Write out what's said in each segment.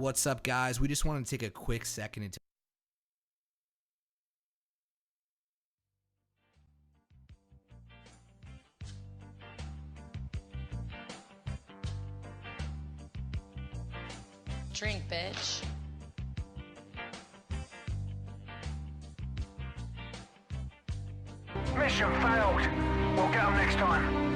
What's up, guys? We just want to take a quick second and drink, bitch. Mission failed. We'll get them next time.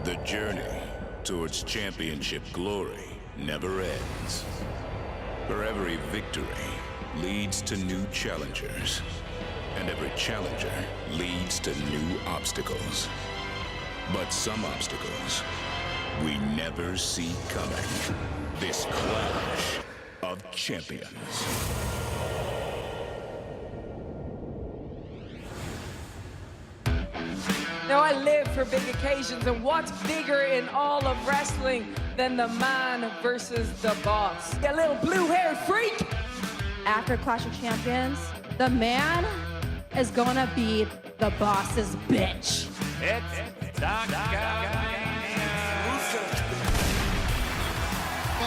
The journey towards championship glory never ends. For every victory leads to new challengers, and every challenger leads to new obstacles. But some obstacles we never see coming. This clash of champions. Now I live for big occasions, and what's bigger in all of wrestling than the man versus the boss? You little blue-haired freak! After Clash of Champions, the man is gonna be the boss's bitch. Well,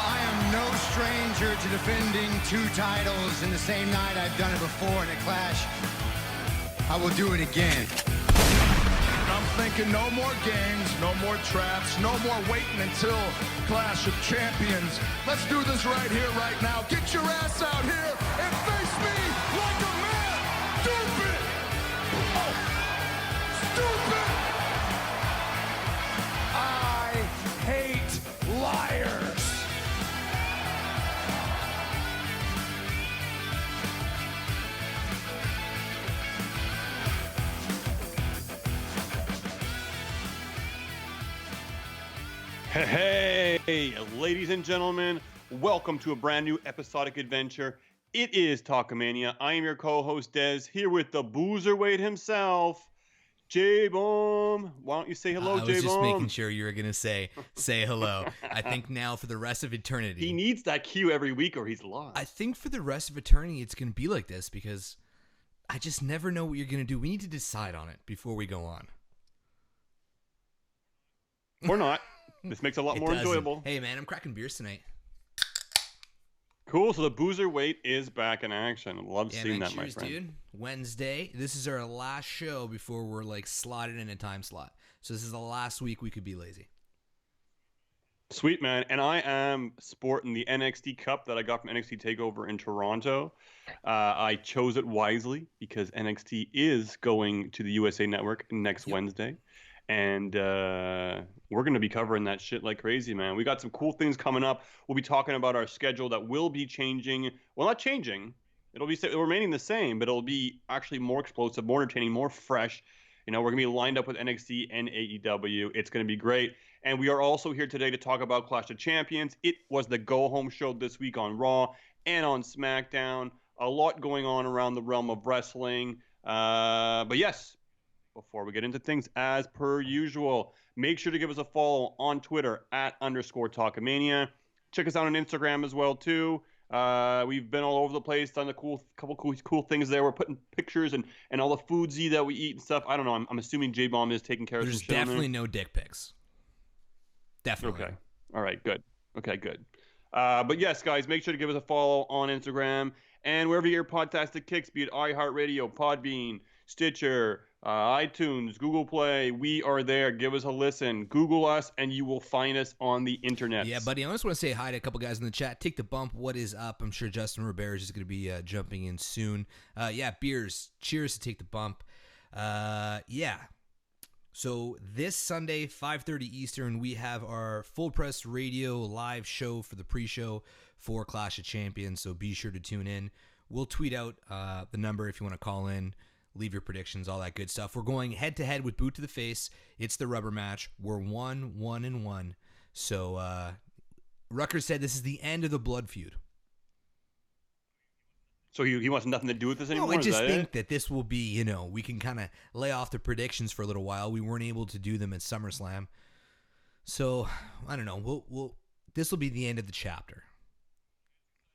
I am no stranger to defending 2 titles in the same night. I've done it before in a Clash. I will do it again. I'm thinking no more games, no more traps, no more waiting until Clash of Champions. Let's do this right here, right now. Get your ass out here and face me like a man. Stupid! Oh, stupid! I hate liars. Hey, ladies and gentlemen, welcome to a brand new episodic adventure. It is Talkamania. I am your co-host, Dez, here with the Boozerweight himself, J-Bomb, why don't you say hello, I J-Bomb? was just making sure you were going to say hello. I think now for the rest of eternity. He needs that cue every week or he's lost. I think for the rest of eternity, it's going to be like this because I just never know what you're going to do. We need to decide on it before we go on. Or not. This makes it a lot more doesn't. enjoyable. Hey, man, I'm cracking beers tonight. Cool. So the Boozer Weight is back in action. Love seeing man, that, my cheers, friend. dude. Wednesday. This is our last show before we're like slotted in a time slot. So this is the last week we could be lazy. Sweet, man. And I am sporting the NXT Cup that I got from NXT TakeOver in Toronto. I chose it wisely because NXT is going to the USA Network next Wednesday. And we're going to be covering that shit like crazy, man. We got some cool things coming up. We'll be talking about our schedule that will be changing. Well, not changing. It'll remaining the same, but it'll be actually more explosive, more entertaining, more fresh. You know, we're going to be lined up with NXT and AEW. It's going to be great. And we are also here today to talk about Clash of Champions. It was the go-home show this week on Raw and on SmackDown. A lot going on around the realm of wrestling. But yes, before we get into things, as per usual, make sure to give us a follow on Twitter @_Talkamania. Check us out on Instagram as well, too. We've been all over the place, done a couple cool things there. We're putting pictures and all the foodsy that we eat and stuff. I don't know. I'm assuming J-Bomb is taking care of some shit. There's definitely no dick pics. Definitely. Okay. All right, good. Okay, good. But yes, guys, make sure to give us a follow on Instagram and wherever your podcasting kicks, be it iHeartRadio, Podbean, Stitcher, iTunes, Google Play. We are there. Give us a listen. Google us, and you will find us on the internet. Yeah, buddy, I just want to say hi to a couple guys in the chat. Take the bump. What is up? I'm sure Justin Rivera is going to be jumping in soon. Beers. Cheers to Take the Bump. So this Sunday, 5:30 Eastern, we have our Full Press Radio live show for the pre-show for Clash of Champions, so be sure to tune in. We'll tweet out the number if you want to call in, leave your predictions, all that good stuff. We're going head-to-head with Boot to the Face. It's the rubber match. We're 1-1-1. So Rucker said this is the end of the blood feud. So he wants nothing to do with this anymore? No, I just think that this will be, we can kind of lay off the predictions for a little while. We weren't able to do them at SummerSlam. So, I don't know. This will be the end of the chapter.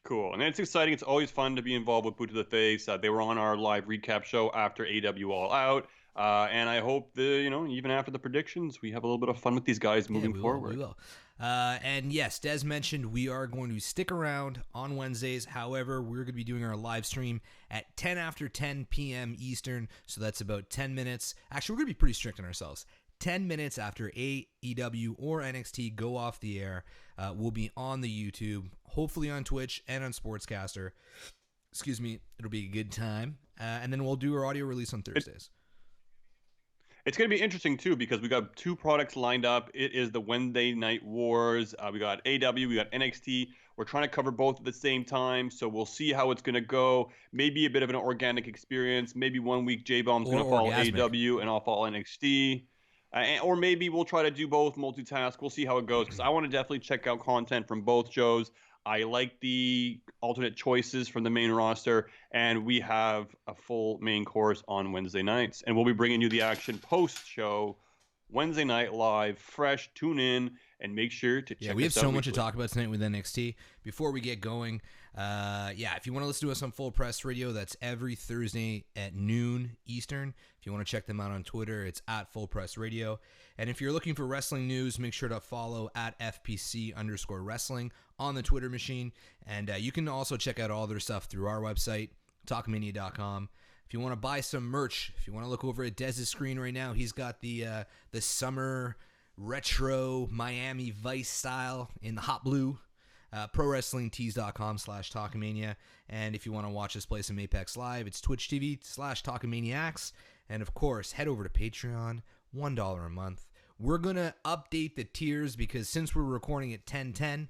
Cool. And it's exciting. It's always fun to be involved with Boot to the Face. They were on our live recap show after AW All Out. And I hope even after the predictions, we have a little bit of fun with these guys moving forward. We will. And yes, Des mentioned we are going to stick around on Wednesdays. However, we're going to be doing our live stream at 10 after 10 p.m. Eastern. So that's about 10 minutes. Actually, we're going to be pretty strict on ourselves. 10 minutes after AEW or NXT go off the air, we'll be on the YouTube, hopefully on Twitch and on Sportscaster. Excuse me. It'll be a good time. And then we'll do our audio release on Thursdays. It's going to be interesting, too, because we got two products lined up. It is the Wednesday Night Wars. We got AW, we got NXT. We're trying to cover both at the same time, so we'll see how it's going to go. Maybe a bit of an organic experience. Maybe 1 week J-Bomb's going to follow AW and I'll follow NXT. Or maybe we'll try to do both, multitask. We'll see how it goes, because I want to definitely check out content from both shows. I like the alternate choices from the main roster, and we have a full main course on Wednesday nights. And we'll be bringing you the action post-show, Wednesday night live, fresh. Tune in and make sure to check us out. Yeah, we have so much to talk about tonight with NXT. Before we get going, if you want to listen to us on Full Press Radio, that's every Thursday at noon Eastern. If you want to check them out on Twitter, it's @Full Press Radio. And if you're looking for wrestling news, make sure to follow @FPC_wrestling on the Twitter machine. And you can also check out all their stuff through our website, talkmania.com. If you want to buy some merch, if you want to look over at Dez's screen right now, he's got the summer retro Miami Vice style in the hot blue. ProWrestlingTees.com/Talkamania. And if you want to watch us play some Apex Live, it's Twitch TV/Talkamaniacs. And of course, head over to Patreon, $1 a month. We're going to update the tiers because since we're recording at 10:10,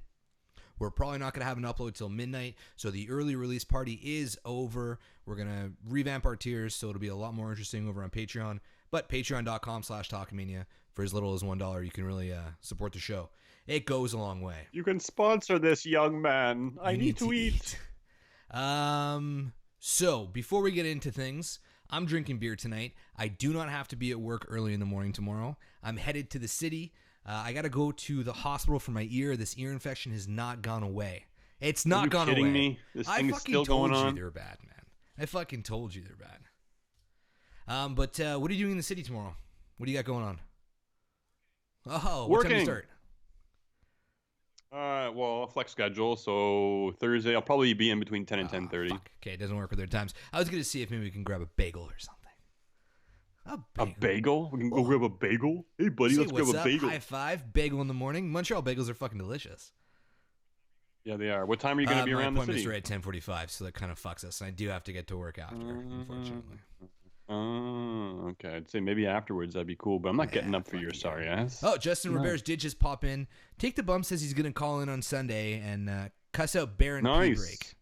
we're probably not going to have an upload till midnight. So the early release party is over. We're going to revamp our tiers, so it'll be a lot more interesting over on Patreon. But patreon.com/Talkamania. For as little as $1, you can really support the show. It goes a long way. You can sponsor this, young man. I need to eat. So before we get into things, I'm drinking beer tonight. I do not have to be at work early in the morning tomorrow. I'm headed to the city. I got to go to the hospital for my ear. This ear infection has not gone away. It's not gone away. Are you kidding me? This thing is still going on? I fucking told you they're bad, man. I fucking told you they're bad. But what are you doing in the city tomorrow? What do you got going on? Oh, what time do you start? Well, a flex schedule. So Thursday, I'll probably be in between 10 and 10:30. Fuck. Okay, it doesn't work with their times. I was gonna see if maybe we can grab a bagel or something. A bagel? We can go grab a bagel? Hey, buddy, let's grab a bagel. High five. Bagel in the morning. Montreal bagels are fucking delicious. Yeah, they are. What time are you going to be around the city? My appointment's right at 10:45, so that kind of fucks us. And I do have to get to work after, unfortunately. Oh, okay. I'd say maybe afterwards that'd be cool, but I'm not getting up for your sorry ass. Oh, Justin Roberts did just pop in. Take the Bump says he's going to call in on Sunday and cuss out Baron P. Break.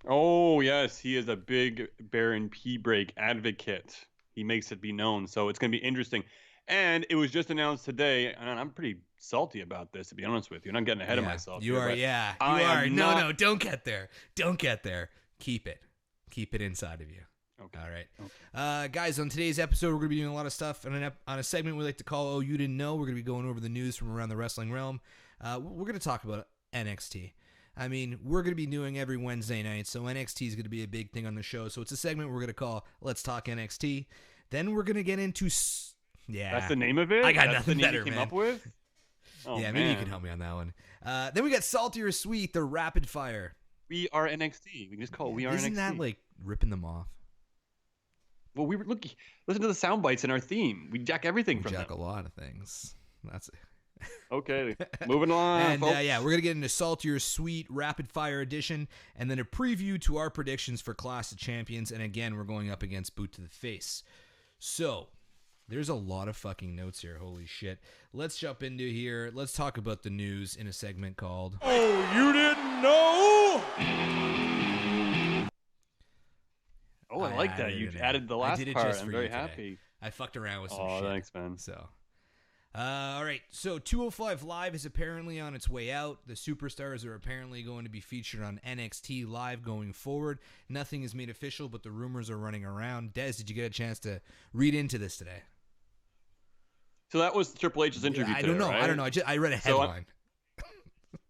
Oh, yes. He is a big Baron P. Break advocate. He makes it be known. So it's going to be interesting. And it was just announced today, and I'm pretty salty about this, to be honest with you. And I'm getting ahead of myself. You are, yeah. You are. No, don't get there. Don't get there. Keep it. Keep it inside of you. Okay. All right. Okay. Guys, on today's episode, we're going to be doing a lot of stuff on a segment we like to call Oh, You Didn't Know. We're going to be going over the news from around the wrestling realm. We're going to talk about NXT. I mean, we're going to be doing every Wednesday night, so NXT is going to be a big thing on the show. So it's a segment we're going to call Let's Talk NXT. Then we're going to get into... Yeah. That's the name of it? I got That's nothing the name better, you came man. up with? Oh, yeah, maybe you can help me on that one. Then we got Salty or Sweet, the rapid fire. We are NXT. We can just call it We Are Isn't NXT. that like ripping them off? Well, listen to the sound bites in our theme. We jack everything from jack them. a lot of things. That's it. Okay, moving on. And yeah, we're gonna get into Salty or Sweet rapid fire edition, and then a preview to our predictions for Clash of Champions. And again, we're going up against Boot to the Face. So there's a lot of fucking notes here. Holy shit! Let's jump into here. Let's talk about the news in a segment called Oh, you didn't know? Oh, I like that. You added the last part. I'm very today. Happy. I fucked around with some shit. shit. Oh, thanks, man. So. All right, so 205 Live is apparently on its way out. The superstars are apparently going to be featured on NXT Live going forward. Nothing is made official, but the rumors are running around. Des, did you get a chance to read into this today? So that was Triple H's interview today, don't know. right? I don't know. I read a headline.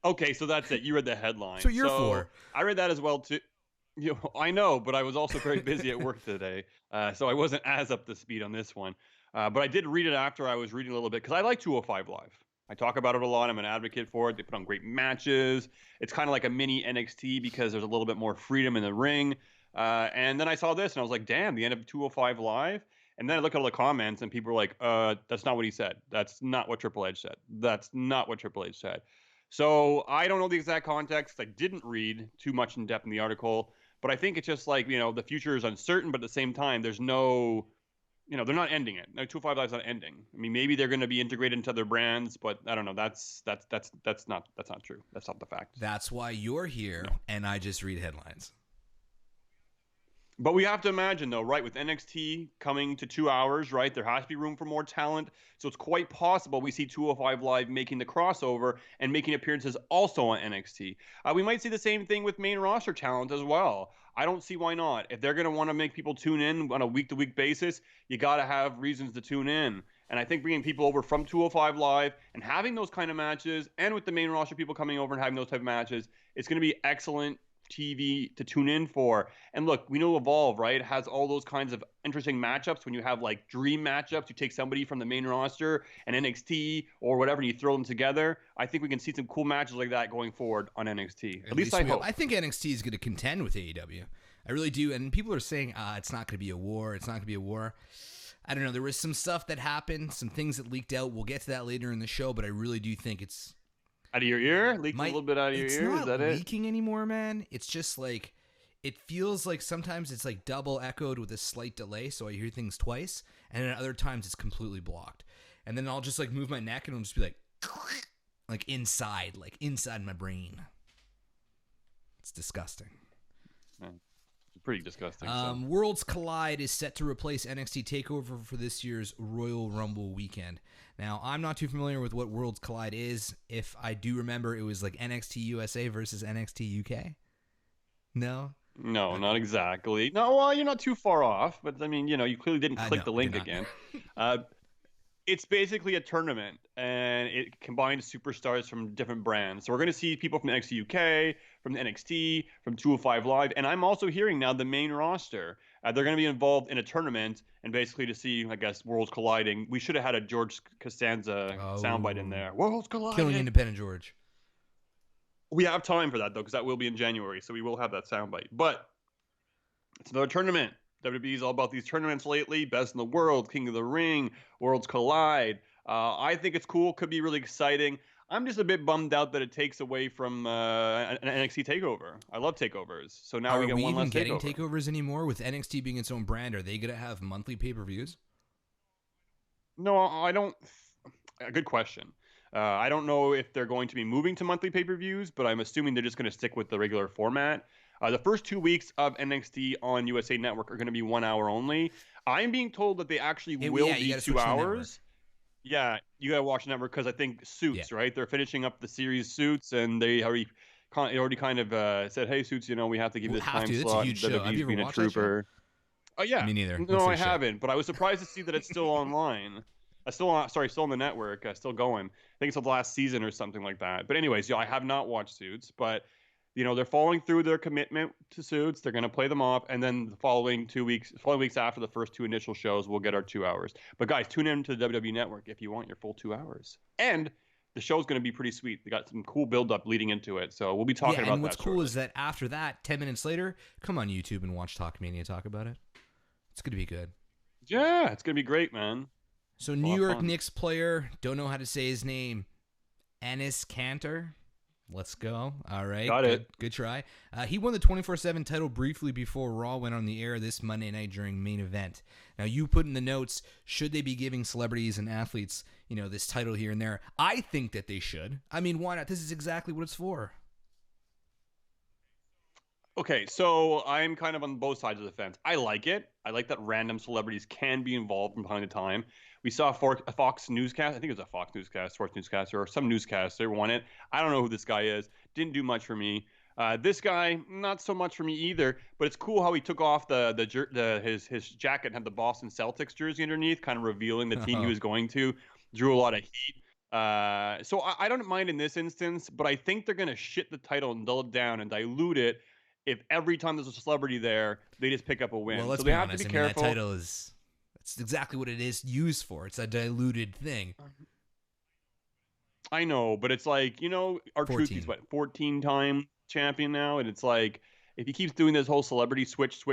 Okay, so that's it. You read the headline. So you're for. I read that as well, too. I know, but I was also very busy at work today, so I wasn't as up to speed on this one. But I did read it after I was reading a little bit because I like 205 Live. I talk about it a lot. I'm an advocate for it. They put on great matches. It's kind of like a mini NXT because there's a little bit more freedom in the ring. And then I saw this and I was like, damn, the end of 205 Live. And then I look at all the comments and people were like, that's not what he said. That's not what Triple H said. That's not what Triple H said. So I don't know the exact context. I didn't read too much in depth in the article. But I think it's just like, the future is uncertain. But at the same time, there's no... they're not ending it. No, 205 Live's not ending. I mean, maybe they're going to be integrated into other brands, but I don't know. That's not true. That's not the fact. That's why you're here, and I just read headlines. But we have to imagine, though, right, with NXT coming to 2 hours, right, there has to be room for more talent. So it's quite possible we see 205 Live making the crossover and making appearances also on NXT. We might see the same thing with main roster talent as well. I don't see why not. If they're going to want to make people tune in on a week-to-week basis, you got to have reasons to tune in. And I think bringing people over from 205 Live and having those kind of matches, and with the main roster people coming over and having those type of matches, it's going to be excellent TV to tune in for. And look, we know Evolve, right, has all those kinds of interesting matchups. When you have like dream matchups, you take somebody from the main roster and NXT or whatever, and you throw them together. I think we can see some cool matches like that going forward on NXT. At least I hope. I think NXT is going to contend with AEW. I really do. And people are saying, it's not going to be a war. It's not going to be a war. I don't know. There was some stuff that happened, some things that leaked out. We'll get to that later in the show, but I really do think it's out of your ear? Leaked a little bit out of your ear? Is that it? It's not leaking anymore, man. It's just like, it feels like sometimes it's like double echoed with a slight delay, so I hear things twice, and then other times it's completely blocked. And then I'll just like move my neck and it'll just be like inside my brain. It's disgusting. Man, it's pretty disgusting. Worlds Collide is set to replace NXT TakeOver for this year's Royal Rumble weekend. Now, I'm not too familiar with what Worlds Collide is. If I do remember, it was like NXT USA versus NXT UK. No? No, not exactly. No, well, you're not too far off, but I mean, you clearly didn't click No, the I did link not. again. Uh, it's basically a tournament, and it combines superstars from different brands. So we're going to see people from NXT UK, from the NXT, from 205 Live, and I'm also hearing now the main roster. They're going to be involved in a tournament, and basically to see, I guess, worlds colliding. We should have had a George Costanza soundbite in Oh, there. Worlds killing colliding. Independent George. We have time for that though, because that will be in January, so we will have that soundbite. But it's another tournament. WWE's all about these tournaments lately. Best in the world, King of the Ring, Worlds Collide. I think it's cool. Could be really exciting. I'm just a bit bummed out that it takes away from an NXT takeover. I love takeovers. So now we Are get we one even less getting takeover. takeovers anymore with NXT being its own brand? Are they going to have monthly pay-per-views? No, I don't. A good question. I don't know if they're going to be moving to monthly pay-per-views, but I'm assuming they're just going to stick with the regular format. The first 2 weeks of NXT on USA Network are going to be 1 hour only. I'm being told that they actually will you be gotta 2 switch to the hours. Yeah, you got to watch the network because I think Suits, right? They're finishing up the series Suits, and they already kind of said, "Hey, Suits, we have to give We'll this have time to. It's a slot." huge show. Have WWE's you ever being a watched that show? trooper. Oh yeah. Me neither. No, What's I their show? haven't, but I was surprised to see that it's still online. Still on, sorry, still on the network, still going. I think it's the last season or something like that. But anyways, yeah, I have not watched Suits, but they're following through their commitment to Suits. They're going to play them off, and then the following weeks after the first two initial shows, we'll get our 2 hours. But guys, tune in to the WWE Network if you want your full 2 hours. And the show's going to be pretty sweet. They got some cool build up leading into it, so we'll be talking about and what's that cool shortly. is that after that, 10 minutes later, come on YouTube and watch Talkmania talk about it. It's going to be good. Yeah, it's going to be great, man. So New York Knicks player, don't know how to say his name, Enes Kanter. Let's go. All right. Got it. Good try. He won the 24/7 title briefly before Raw went on the air this Monday night during main event. Now, you put in the notes, should they be giving celebrities and athletes, this title here and there? I think that they should. I mean, why not? This is exactly what it's for. Okay, so I'm kind of on both sides of the fence. I like it. I like that random celebrities can be involved from time to time. We saw a Fox newscast. I think it was a Fox newscast, sports newscaster, or some newscaster won it. I don't know who this guy is. Didn't do much for me. This guy, not so much for me either. But it's cool how he took off his jacket and had the Boston Celtics jersey underneath, kind of revealing the team he was going to. Drew a lot of heat. So I don't mind in this instance, but I think they're going to shit the title and dull it down and dilute it if every time there's a celebrity there, they just pick up a win. Well, let's so they be have honest. to be careful. That title that's exactly what it is used for. It's a diluted thing. I know, but it's like, R-Truth, he's 14-time champion now, and it's like, if he keeps doing this whole celebrity switch,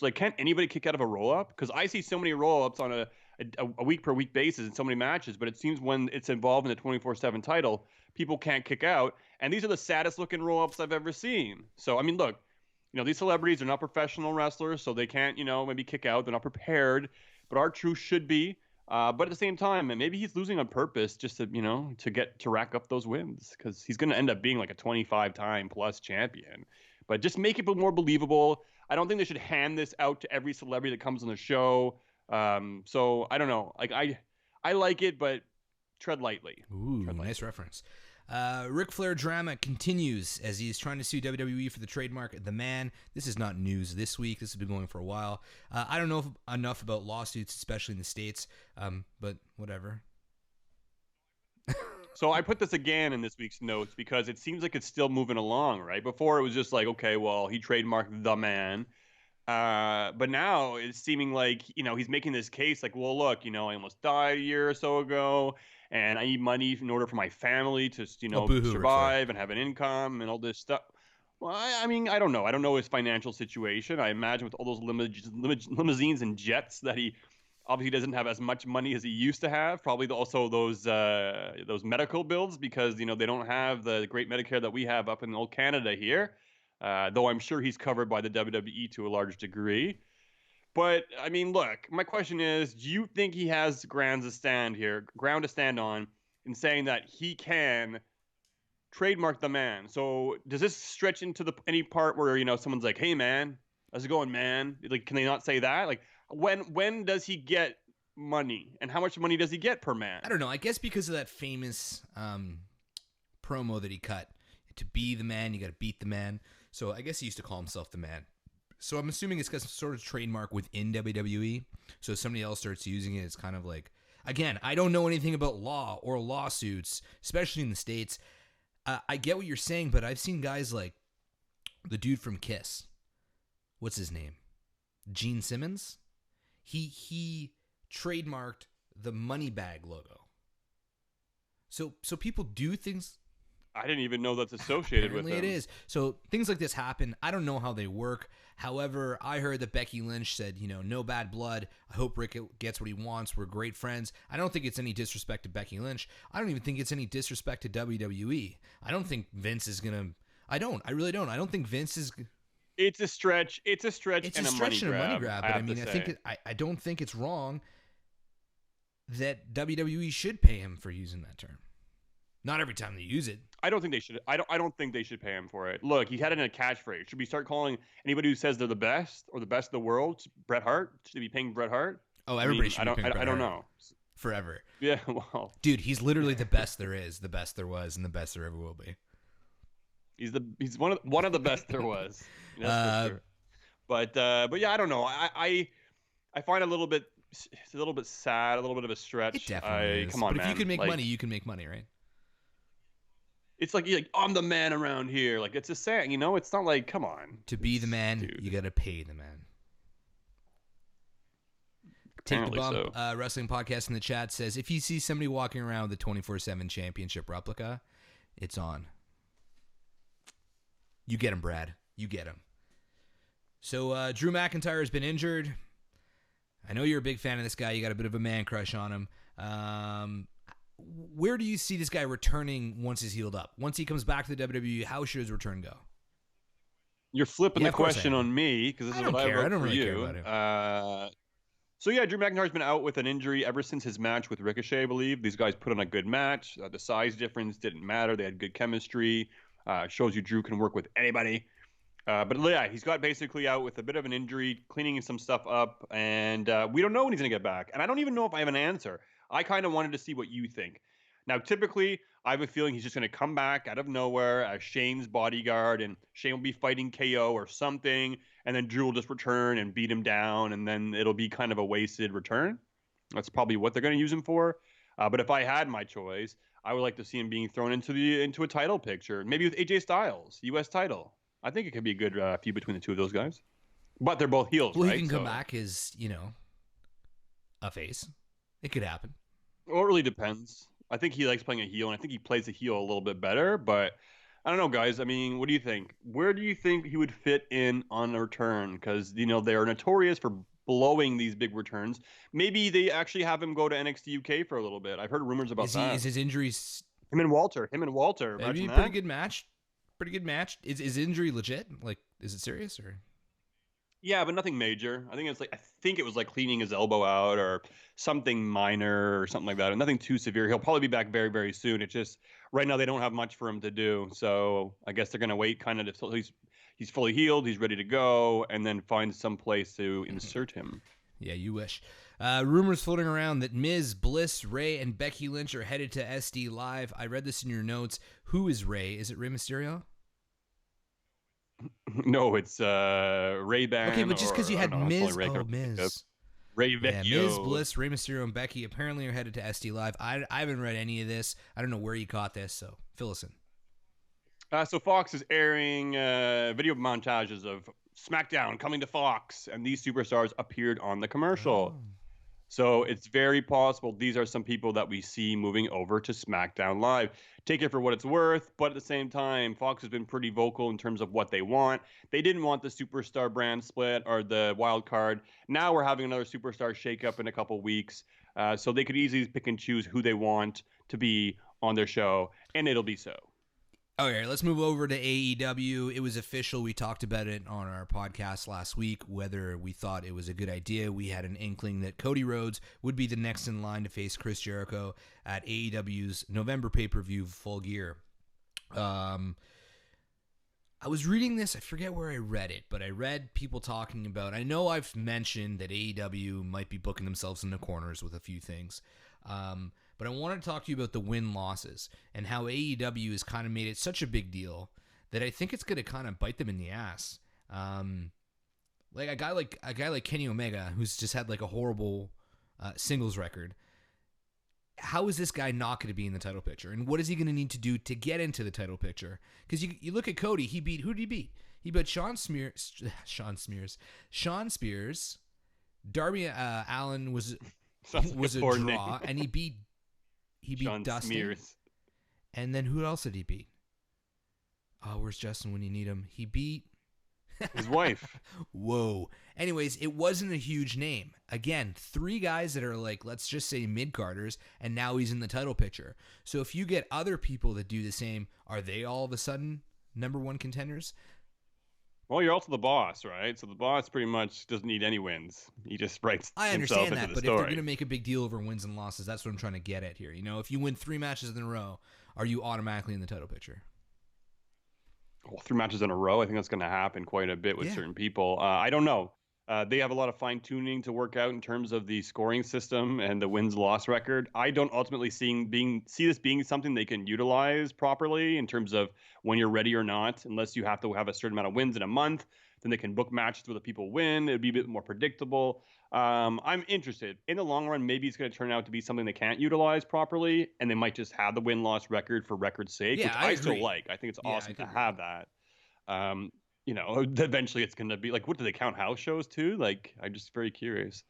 like, can't anybody kick out of a roll-up? Because I see so many roll-ups on a week-per-week basis in so many matches, but it seems when it's involved in the 24/7 title, people can't kick out, and these are the saddest-looking roll-ups I've ever seen. So, I mean, look, these celebrities are not professional wrestlers, so they can't, maybe kick out. They're not prepared, but R-Truth should be. But at the same time, and maybe he's losing on purpose just to, to rack up those wins, because he's going to end up being like a 25-time plus champion. But just make it more believable. I don't think they should hand this out to every celebrity that comes on the show. So I don't know. Like I like it, but tread lightly. Ooh, nice reference. Ric Flair drama continues as he's trying to sue WWE for the trademark The Man. This is not news this week. This has been going for a while. I don't know enough about lawsuits, especially in the States, but whatever. So I put this again in this week's notes because it seems like it's still moving along, right? Before it was just like, okay, well, he trademarked The Man. But now it's seeming like, he's making this case like, well, look, I almost died a year or so ago, and I need money in order for my family to, survive and have an income and all this stuff. Well, I mean, I don't know. I don't know his financial situation. I imagine with all those limousines and jets that he obviously doesn't have as much money as he used to have. Probably also those medical bills because, they don't have the great Medicare that we have up in old Canada here. Though I'm sure he's covered by the WWE to a large degree. But, I mean, look, my question is, do you think he has ground to stand on in saying that he can trademark The Man? So does this stretch into any part where, someone's like, hey, man, how's it going, man? Like, can they not say that? Like, when does he get money? And how much money does he get per man? I don't know. I guess because of that famous promo that he cut. To be the man, you got to beat the man. So I guess he used to call himself The Man. So I'm assuming it's got some sort of trademark within WWE. So if somebody else starts using it, it's kind of like, again, I don't know anything about law or lawsuits, especially in the States. I get what you're saying, but I've seen guys like the dude from Kiss. What's his name? Gene Simmons. He trademarked the money bag logo. So people do things. I didn't even know that's associated with Apparently them. it is. So things like this happen. I don't know how they work. However, I heard that Becky Lynch said, no bad blood. I hope Rick gets what he wants. We're great friends. I don't think it's any disrespect to Becky Lynch. I don't even think it's any disrespect to WWE. I don't think Vince is going to... I really don't. I don't think Vince is... It's a stretch. It's a stretch It's and a stretch and a money grab. But I mean, I don't think it's wrong that WWE should pay him for using that term. Not every time they use it. I don't think they should. I don't think they should pay him for it. Look, he had it in a catchphrase. Should we start calling anybody who says they're the best or the best of the world Bret Hart? Should they be paying Bret Hart? Oh, everybody should be paying Bret Hart. I don't know. Forever. Yeah, well, dude, he's literally the best there is, the best there was, and the best there ever will be. He's one of the best there was. That's for sure. But yeah, I don't know. I find it it's a little bit sad, a little bit of a stretch. It definitely is. Come on, but if man. you can make money, you can make money, right? It's like I'm the man around here. Like it's a saying, It's not like, come on. To be the man, dude, you got to pay the man. Apparently Take the bump. so. Wrestling podcast in the chat says, if you see somebody walking around with a 24/7 championship replica, it's on. You get him, Brad. You get him. So Drew McIntyre has been injured. I know you're a big fan of this guy. You got a bit of a man crush on him. Where do you see this guy returning once he's healed up? Once he comes back to the WWE, how should his return go? You're flipping the question on me because this is what I wrote for really you. Care about it. So yeah, Drew McIntyre's been out with an injury ever since his match with Ricochet, I believe. These guys put on a good match. The size difference didn't matter. They had good chemistry. Shows you Drew can work with anybody. But yeah, he's got basically out with a bit of an injury, cleaning some stuff up, and we don't know when he's going to get back. And I don't even know if I have an answer. I kind of wanted to see what you think. Now, typically, I have a feeling he's just going to come back out of nowhere as Shane's bodyguard, and Shane will be fighting KO or something, and then Drew will just return and beat him down, and then it'll be kind of a wasted return. That's probably what they're going to use him for. But if I had my choice, I would like to see him being thrown into a title picture, maybe with AJ Styles, U.S. title. I think it could be a good feud between the two of those guys. But they're both heels, well, right? He can come back as, a face. It could happen. Well, it really depends. I think he likes playing a heel, and I think he plays the heel a little bit better. But I don't know, guys. I mean, what do you think? Where do you think he would fit in on a return? Because, they are notorious for blowing these big returns. Maybe they actually have him go to NXT UK for a little bit. I've heard rumors about that. Is his injuries... Him and Walter. That'd be a pretty good match. Pretty good match. Is injury legit? Like, is it serious or? Yeah, but nothing major. I think it was like cleaning his elbow out or something minor or something like that. And nothing too severe. He'll probably be back very, very soon. It's just right now they don't have much for him to do. So I guess they're gonna wait kind of until he's fully healed, he's ready to go, and then find some place to insert him. Yeah, you wish. Rumors floating around that Miz, Bliss, Ray, and Becky Lynch are headed to SD Live. I read this in your notes. Who is Ray? Is it Rey Mysterio? No, it's Ray-Ban. Okay, but just because you had Miz, Miz. Ray Vecchio. Yeah, Miz, Bliss, Rey Mysterio, and Becky apparently are headed to SD Live. I haven't read any of this. I don't know where you caught this, so fill us in. So Fox is airing video montages of SmackDown coming to Fox, and these superstars appeared on the commercial. Oh. So it's very possible these are some people that we see moving over to SmackDown Live. Take it for what it's worth, but at the same time, Fox has been pretty vocal in terms of what they want. They didn't want the superstar brand split or the wild card. Now we're having another superstar shakeup in a couple weeks, so they could easily pick and choose who they want to be on their show, and it'll be so. Okay, let's move over to AEW. It was official. We talked about it on our podcast last week, whether we thought it was a good idea. We had an inkling that Cody Rhodes would be the next in line to face Chris Jericho at AEW's November pay-per-view Full Gear. I was reading this. I forget where I read it, but I read people talking about, I know I've mentioned that AEW might be booking themselves in the corners with a few things. But I wanted to talk to you about the win-losses and how AEW has kind of made it such a big deal that I think it's going to kind of bite them in the ass. Like a guy like Kenny Omega, who's just had like a horrible singles record. How is this guy not going to be in the title picture? And what is he going to need to do to get into the title picture? Because you look at Cody, who did he beat? He beat Sean Spears. Darby Allin was a draw, name. and he beat Sean Dustin. Smears. And then who else did he beat? Oh, where's Justin when you need him? He beat his wife. Whoa. Anyways, it wasn't a huge name. Again, 3 guys that are like, let's just say mid-carders, and now he's in the title picture. So if you get other people that do the same, are they all of a sudden number 1 contenders? Well, you're also the boss, right? So the boss pretty much doesn't need any wins. He just writes I himself understand into that, the but story. if they're going to make a big deal over wins and losses, that's what I'm trying to get at here. You know, if you win 3 matches in a row, are you automatically in the title picture? Well, 3 matches in a row, I think that's going to happen quite a bit with certain people. I don't know. They have a lot of fine tuning to work out in terms of the scoring system and the wins-loss record. I don't ultimately see this being something they can utilize properly in terms of when you're ready or not, unless you have to have a certain amount of wins in a month. Then they can book matches where the people win. It'd be a bit more predictable. I'm interested. In the long run, maybe it's going to turn out to be something they can't utilize properly, and they might just have the win-loss record for record's sake, which I still like. I think it's awesome to have that. Eventually it's going to be like, what do they count house shows too? Like, I'm just very curious.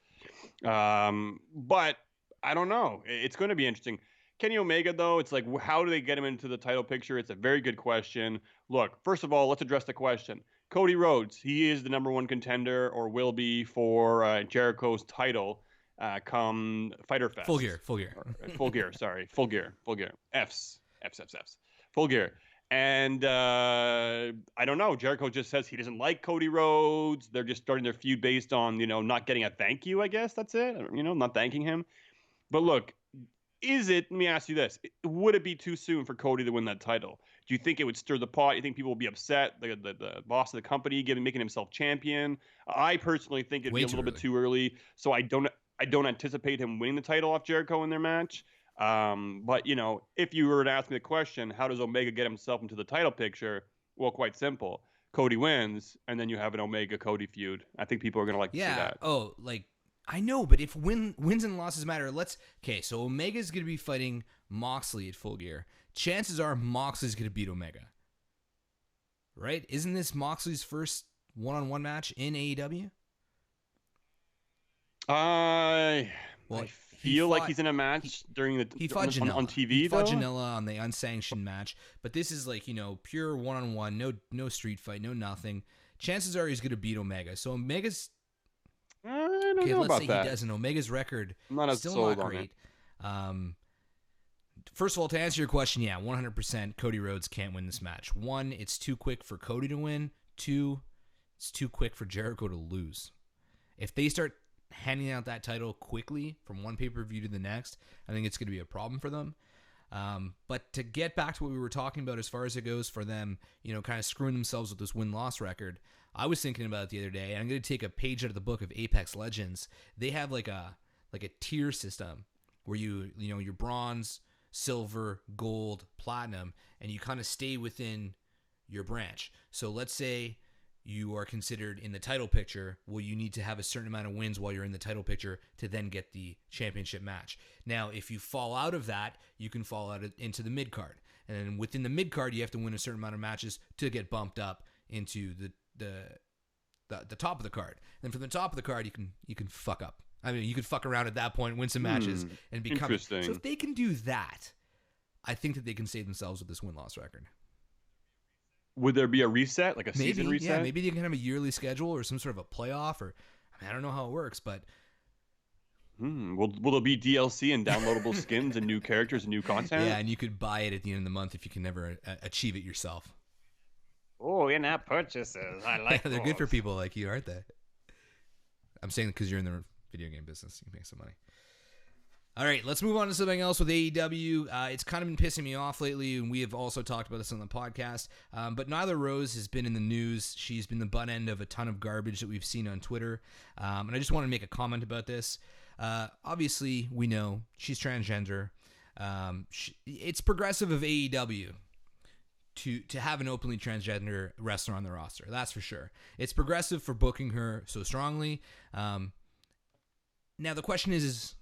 But I don't know. It's going to be interesting. Kenny Omega, though, it's like, how do they get him into the title picture? It's a very good question. Look, first of all, let's address the question. Cody Rhodes, he is the number 1 contender, or will be, for Jericho's title come Fyter Fest. Full gear. Full gear. F's. Full gear. And I don't know. Jericho just says he doesn't like Cody Rhodes. They're just starting their feud based on, not getting a thank you, I guess. That's it. Not thanking him. But look, let me ask you this. Would it be too soon for Cody to win that title? Do you think it would stir the pot? You think people will be upset? The boss of the company making himself champion? I personally think it'd be a little bit too early. So I don't anticipate him winning the title off Jericho in their match. But if you were to ask me the question, how does Omega get himself into the title picture? Well, quite simple. Cody wins, and then you have an Omega-Cody feud. I think people are going to to see that. Oh, I know, but if wins and losses matter, so Omega's going to be fighting Moxley at Full Gear. Chances are Moxley's going to beat Omega. Right? Isn't this Moxley's first one-on-one match in AEW? I feel like he's in a match he fought Janela. on TV. He fought Janela on the unsanctioned match, but this is pure one-on-one, no street fight, no nothing. Chances are he's going to beat Omega. So Omega's I don't know about that. He doesn't. Omega's record I'm not as still sold not on great. it. First of all, to answer your question, 100% Cody Rhodes can't win this match. 1, it's too quick for Cody to win. 2, it's too quick for Jericho to lose. If they start handing out that title quickly from one pay-per-view to the next, I think it's going to be a problem for them. But to get back to what we were talking about as far as it goes for them, kind of screwing themselves with this win-loss record, I was thinking about it the other day, and I'm going to take a page out of the book of Apex Legends. They have like a tier system where you're bronze, silver, gold, platinum, and you kind of stay within your branch. So let's say you are considered in the title picture. Well, you need to have a certain amount of wins while you're in the title picture to then get the championship match. Now, if you fall out of that, you can fall out into the mid card. And then within the mid card, you have to win a certain amount of matches to get bumped up into the top of the card. And from the top of the card, you can fuck up. I mean, you could fuck around at that point, win some matches, and become. Interesting. So if they can do that, I think that they can save themselves with this win-loss record. Would there be a reset, like a season reset? Yeah, maybe they can have a yearly schedule or some sort of a playoff, or I don't know how it works, but. Will there be DLC and downloadable skins and new characters and new content? Yeah, and you could buy it at the end of the month if you can never achieve it yourself. Oh, in-app purchases. I like They're good for people like you, aren't they? I'm saying because you're in the video game business. You can make some money. All right, let's move on to something else with AEW. It's kind of been pissing me off lately, and we have also talked about this on the podcast. But Nyla Rose has been in the news. She's been the butt end of a ton of garbage that we've seen on Twitter. And I just want to make a comment about this. Obviously, we know she's transgender. It's progressive of AEW to have an openly transgender wrestler on the roster. That's for sure. It's progressive for booking her so strongly. Now the question is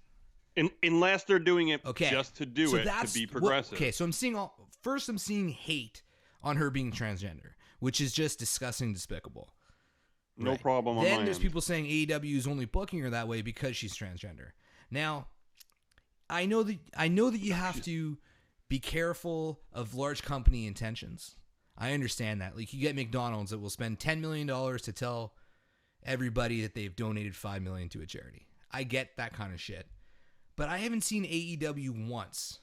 unless they're doing it okay, just to do so it to be progressive. So I'm seeing hate on her being transgender, which is just disgusting, despicable. No Right. problem on Then my there's end. people saying AEW is only booking her that way because she's transgender. Now, I know that you have to be careful of large company intentions. I understand that. Like, you get McDonald's that will spend $10 million to tell everybody that they've donated $5 million to a charity. I get that kind of shit. But I haven't seen AEW once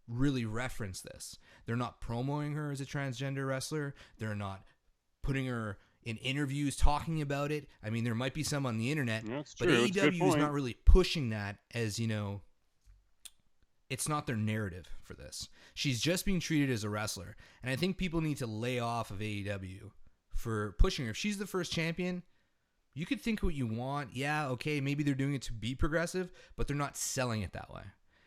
really reference this. They're not promoting her as a transgender wrestler. They're not putting her in interviews talking about it. I mean, there might be some on the internet, That's but true. It's a good AEW is point. not really pushing that as, it's not their narrative for this. She's just being treated as a wrestler. And I think people need to lay off of AEW for pushing her. If she's the first champion, you could think what you want. Yeah, okay, maybe they're doing it to be progressive, but they're not selling it that way.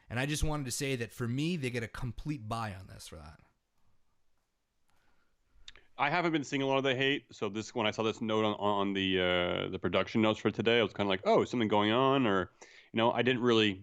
And I just wanted to say that for me, they get a complete buy on this for that. I haven't been seeing a lot of the hate, so when I saw this note on the production notes for today, I was kind of like, oh, is something going on, or I didn't really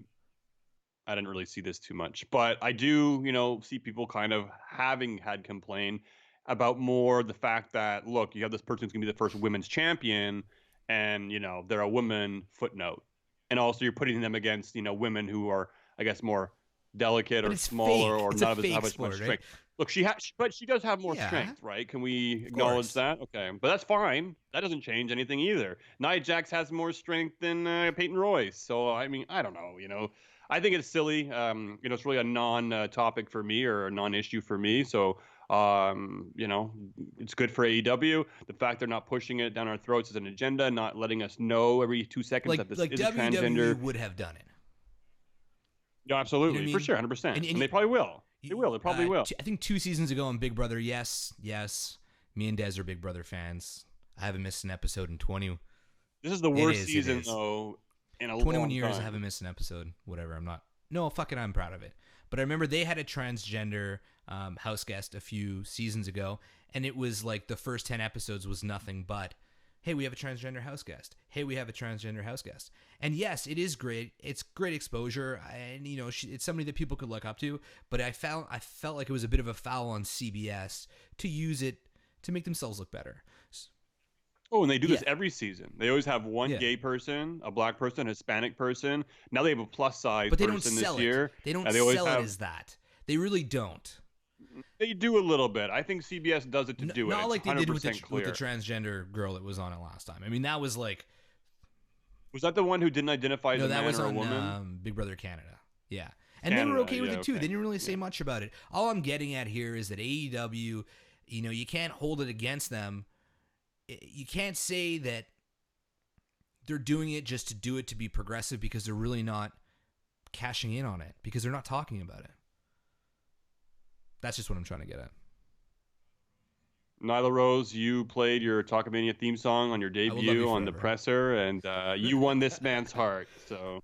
see this too much, but I do see people kind of having had complain about more the fact that, look, you have this person who's gonna be the first women's champion, and they're a woman, footnote, and also you're putting them against women who are, I guess, more delicate But or it's smaller fake. or It's not a have fake as much sport, strength. right? Look, but she does have more Yeah. strength, right? Can we Of acknowledge course. that? Okay, but that's fine. That doesn't change anything either. Nia Jax has more strength than Peyton Royce, so I mean, I don't know. I think it's silly. It's really a non-topic for me, or a non-issue for me. So, it's good for AEW. The fact they're not pushing it down our throats as an agenda, not letting us know every 2 seconds that this Like is a WWE transgender. would have done it. Yeah, absolutely, You know what I for mean? sure, 100%. And And they probably will. They will. They probably will. I think 2 seasons ago on Big Brother, yes. Me and Des are Big Brother fans. I haven't missed an episode in 20. This is the It worst is, it season, is. though, in a 21 long years, time. I haven't missed an episode. Whatever, I'm not. No, fuck it, I'm proud of it. But I remember they had a transgender house guest a few seasons ago, and it was like the first 10 episodes was nothing but, hey, we have a transgender house guest. Hey, we have a transgender house guest. And yes, it is great. It's great exposure, and it's somebody that people could look up to. But I felt like it was a bit of a foul on CBS to use it to make themselves look better. Oh, and they do this Yeah. every season. They always have one Yeah. gay person, a black person, a Hispanic person. Now they have a plus size But they person don't sell this year. it. They don't And always sell have, it as that. They really don't. They do a little bit. I think CBS does it to do it. Not It's like they did with 100% with the clear. transgender girl that was on it last time. I mean, that was like, Was that the one who didn't identify as no, a that man was or a on woman? Big Brother Canada. Yeah. And they were Canada, okay with yeah, it too. okay. They didn't really say much about it. All I'm getting at here is that AEW, you can't hold it against them. You can't say that they're doing it just to do it to be progressive, because they're really not cashing in on it, because they're not talking about it. That's just what I'm trying to get at. Nyla Rose, you played your Talkamania theme song on your love you debut on the forever. presser, and you won this man's heart. So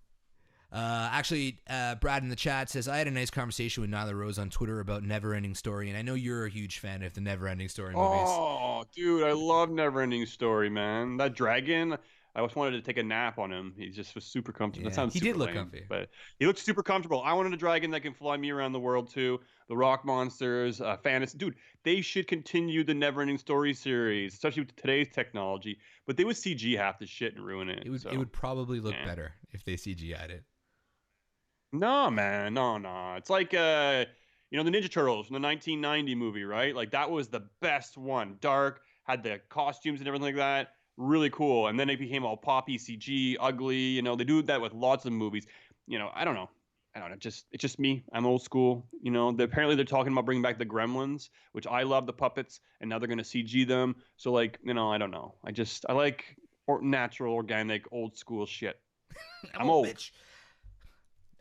Actually, Brad in the chat says, I had a nice conversation with Nyla Rose on Twitter about Neverending Story, and I know you're a huge fan of the Neverending Story movies. Oh, dude, I love Neverending Story, man. That dragon, I just wanted to take a nap on him. He just was super comfortable. Yeah, That sounds he super did look lame, comfy. but he looked super comfortable. I wanted a dragon that can fly me around the world too. The Rock Monsters, fantasy, dude. They should continue the Neverending Story series, especially with today's technology. But they would CG half the shit and ruin it. It would probably look better if they CGI'd it. No, man, no. It's like the Ninja Turtles from the 1990 movie, right? Like that was the best one. Dark, had the costumes and everything like that. Really cool. And then it became all poppy, CG, ugly. They do that with lots of movies. I don't know. It's just me. I'm old school. Apparently they're talking about bringing back the Gremlins, which I love the puppets, and now they're gonna CG them. So I don't know. I like natural, organic, old school shit. I'm old. Bitch.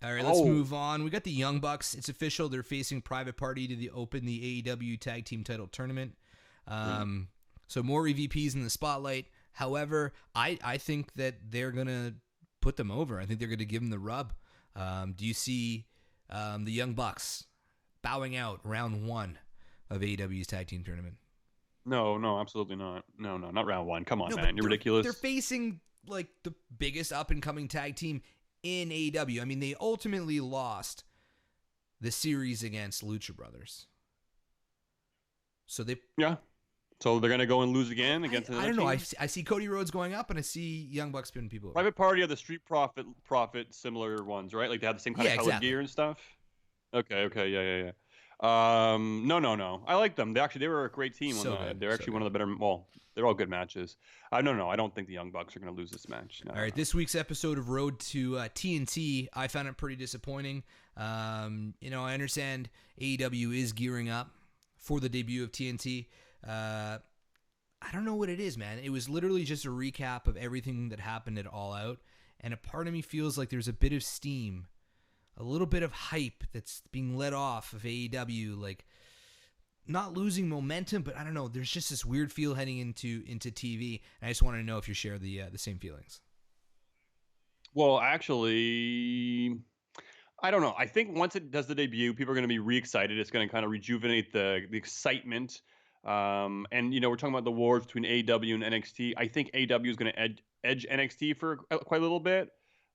All right, let's move on. We got the Young Bucks. It's official. They're facing Private Party to the AEW Tag Team Title Tournament. So more EVPs in the spotlight. However, I think that they're going to put them over. I think they're going to give them the rub. Do you see the Young Bucks bowing out round one of AEW's tag team tournament. No, absolutely not. No, not round one. Come on, No, man. but You're ridiculous. They're facing like the biggest up and coming tag team in AEW. I mean, they ultimately lost the series against Lucha Brothers. So So they're gonna go and lose again against another I don't know. team? I see Cody Rhodes going up, and I see Young Bucks spinning people over. Private Party are the Street Profit similar ones, right? Like they have the same kind of colored gear and stuff. Okay, yeah. No. I like them. They were a great team. They're actually one of the better. Well, they're all good matches. No. I don't think the Young Bucks are going to lose this match. No, all right, this week's episode of Road to TNT, I found it pretty disappointing. I understand AEW is gearing up for the debut of TNT. I don't know what it is, man. It was literally just a recap of everything that happened at All Out, and a part of me feels like there's a bit of steam, a little bit of hype that's being let off of AEW, like not losing momentum, but I don't know. There's just this weird feel heading into TV, and I just want to know if you share the same feelings. Well, actually, I don't know. I think once it does the debut, people are going to be re-excited. It's going to kind of rejuvenate the excitement. And we're talking about the wars between AEW and NXT. I think AEW is going to edge NXT for quite a little bit.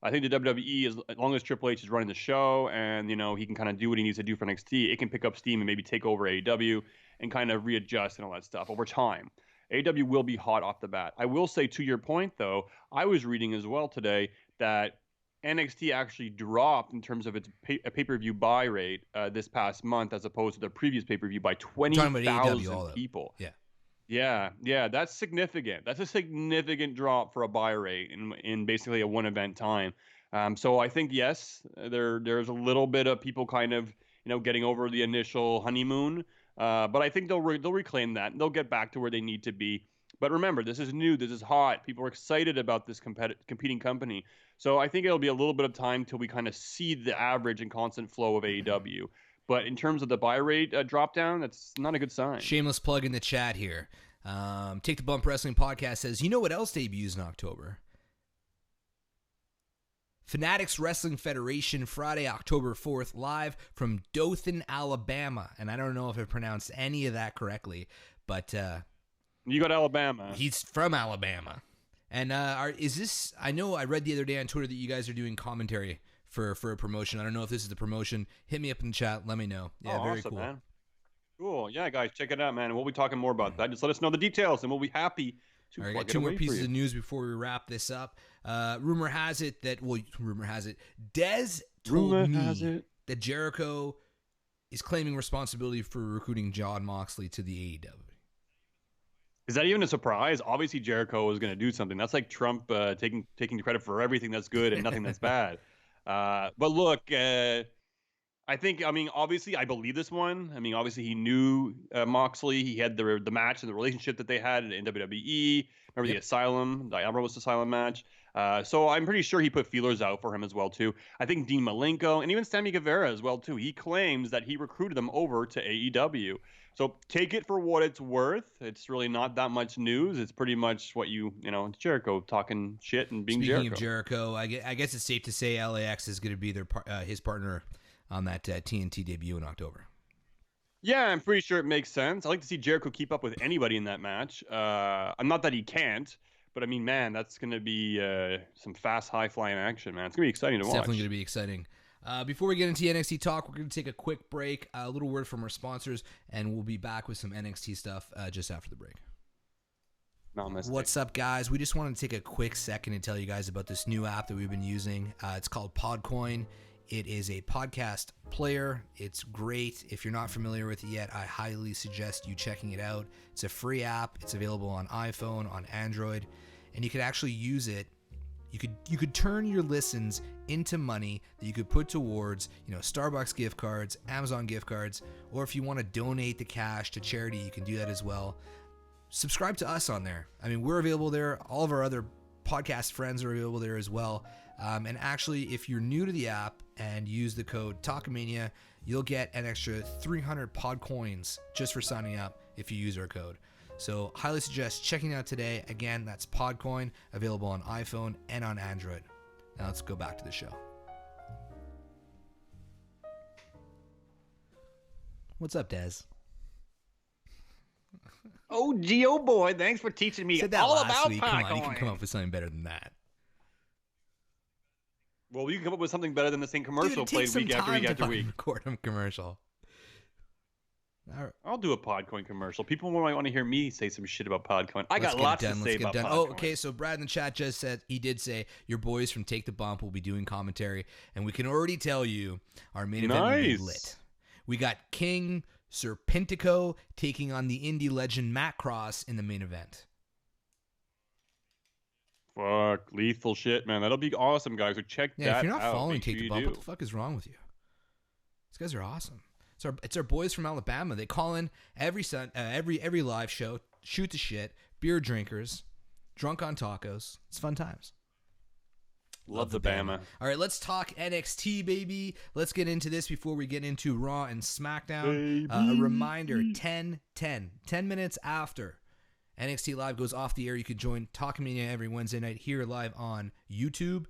I think the WWE, as long as Triple H is running the show and he can kind of do what he needs to do for NXT, it can pick up steam and maybe take over AEW and kind of readjust and all that stuff over time. AEW will be hot off the bat. I will say, to your point, though, I was reading as well today that NXT actually dropped in terms of its pay-per-view buy rate this past month as opposed to the previous pay-per-view by 20,000 people. Yeah, that's significant. That's a significant drop for a buy rate in basically a one-event time. So I think, yes, there's a little bit of people kind of getting over the initial honeymoon, but I think they'll reclaim that and they'll get back to where they need to be. But remember, this is new. This is hot. People are excited about this competing company. So I think it'll be a little bit of time till we kind of see the average and constant flow of AEW. But in terms of the buy rate drop down, that's not a good sign. Shameless plug in the chat here. Take the Bump Wrestling Podcast says, you know what else debuts in October? Fanatics Wrestling Federation, Friday, October 4th, live from Dothan, Alabama. And I don't know if I pronounced any of that correctly, but... you got Alabama. He's from Alabama. And is this... I know I read the other day on Twitter that you guys are doing commentary for a promotion. I don't know if this is the promotion. Hit me up in the chat. Let me know. Yeah, very awesome, cool. Man. Cool. Yeah, guys, check it out, man. And we'll be talking more about that. Just let us know the details, and we'll be happy to All right, I got two more pieces of news before we wrap this up. Rumor has it, Dez told me that Jericho is claiming responsibility for recruiting Jon Moxley to the AEW. Is that even a surprise? Obviously, Jericho is going to do something. That's like Trump taking credit for everything that's good and nothing that's bad. But look, obviously, I believe this one. I mean, obviously, he knew Moxley. He had the match and the relationship that they had in WWE. Remember the Asylum, the Ambrose Asylum match. So I'm pretty sure he put feelers out for him as well, too. I think Dean Malenko and even Sammy Guevara as well, too. He claims that he recruited them over to AEW. So take it for what it's worth. It's really not that much news. It's pretty much what it's Jericho talking shit and being Speaking of Jericho, I guess it's safe to say LAX is going to be his partner on that TNT debut in October. Yeah, I'm pretty sure it makes sense. I like to see Jericho keep up with anybody in that match. I'm not that he can't, but I mean, man, that's going to be some fast, high-flying action, man. It's going to be exciting to watch. Definitely going to be exciting. Before we get into NXT talk, we're going to take a quick break, a little word from our sponsors, and we'll be back with some NXT stuff just after the break. What's up, guys? We just wanted to take a quick second to tell you guys about this new app that we've been using. It's called Podcoin. It is a podcast player. It's great. If you're not familiar with it yet, I highly suggest you checking it out. It's a free app. It's available on iPhone, on Android, and you could actually use it. You could turn your listens into money that you could put towards, Starbucks gift cards, Amazon gift cards, or if you want to donate the cash to charity, you can do that as well. Subscribe to us on there. I mean, we're available there. All of our other podcast friends are available there as well. And actually, if you're new to the app and use the code Talkamania, you'll get an extra 300 pod coins just for signing up if you use our code. So highly suggest checking it out today. Again, that's Podcoin, available on iPhone and on Android. Now let's go back to the show. What's up, Dez? Oh, Geo boy, thanks for teaching me Said that all last about week. Come on, you can Podcoin. come up with something better than that. Well, you can come up with something better than the same Dude, commercial it played takes some week after time week to after fucking week. record a commercial. All right. I'll do a Podcoin commercial. People might want to hear me say some shit about Podcoin. I Let's got get lots it done. to Let's say get it about done. Podcoin. Oh, okay. So Brad in the chat just said he did say your boys from Take the Bump will be doing commentary, and we can already tell you our main event will be Nice. lit. We got King Serpentico taking on the indie legend Matt Cross in the main event. Fuck, lethal shit, man. That'll be awesome, guys. So check Yeah, that if you're not out. following Make Take sure the you Bump, do. what the fuck is wrong with you? These guys are awesome. It's our boys from Alabama. They call in every live show, shoot the shit, beer drinkers, drunk on tacos. It's fun times. Love the Bama. All right, let's talk NXT, baby. Let's get into this before we get into Raw and SmackDown. A reminder, 10 minutes after NXT Live goes off the air, you can join Talkmania every Wednesday night here live on YouTube.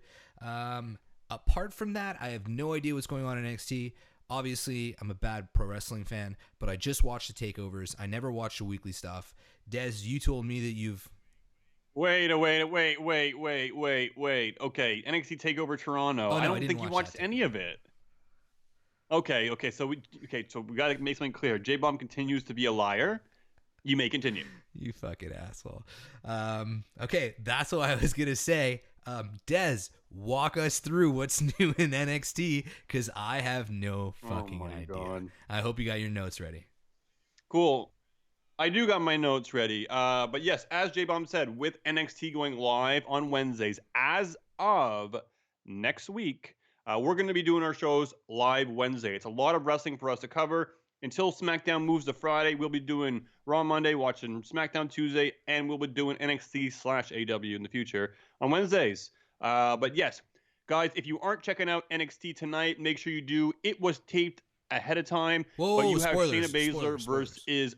Apart from that, I have no idea what's going on in NXT. Obviously, I'm a bad pro wrestling fan, but I just watched the takeovers. I never watched the weekly stuff. Des, you told me that you've... Wait. Okay, NXT Takeover Toronto. Oh, no, I I don't didn't think you watch watched that any of it. Okay, so we got to make something clear. J-Bomb continues to be a liar. You may continue. You fucking asshole. Okay, that's what I was going to say. Des, walk us through what's new in NXT, because I have no fucking idea. God. I hope you got your notes ready. Cool. I do got my notes ready. But yes, as J-Bomb said, with NXT going live on Wednesdays, as of next week, we're going to be doing our shows live Wednesday. It's a lot of wrestling for us to cover. Until SmackDown moves to Friday, we'll be doing Raw Monday, watching SmackDown Tuesday, and we'll be doing NXT/AW in the future on Wednesdays. But yes, guys, if you aren't checking out NXT tonight, make sure you do. It was taped ahead of time. Whoa, but you have spoilers, Shayna Baszler spoilers.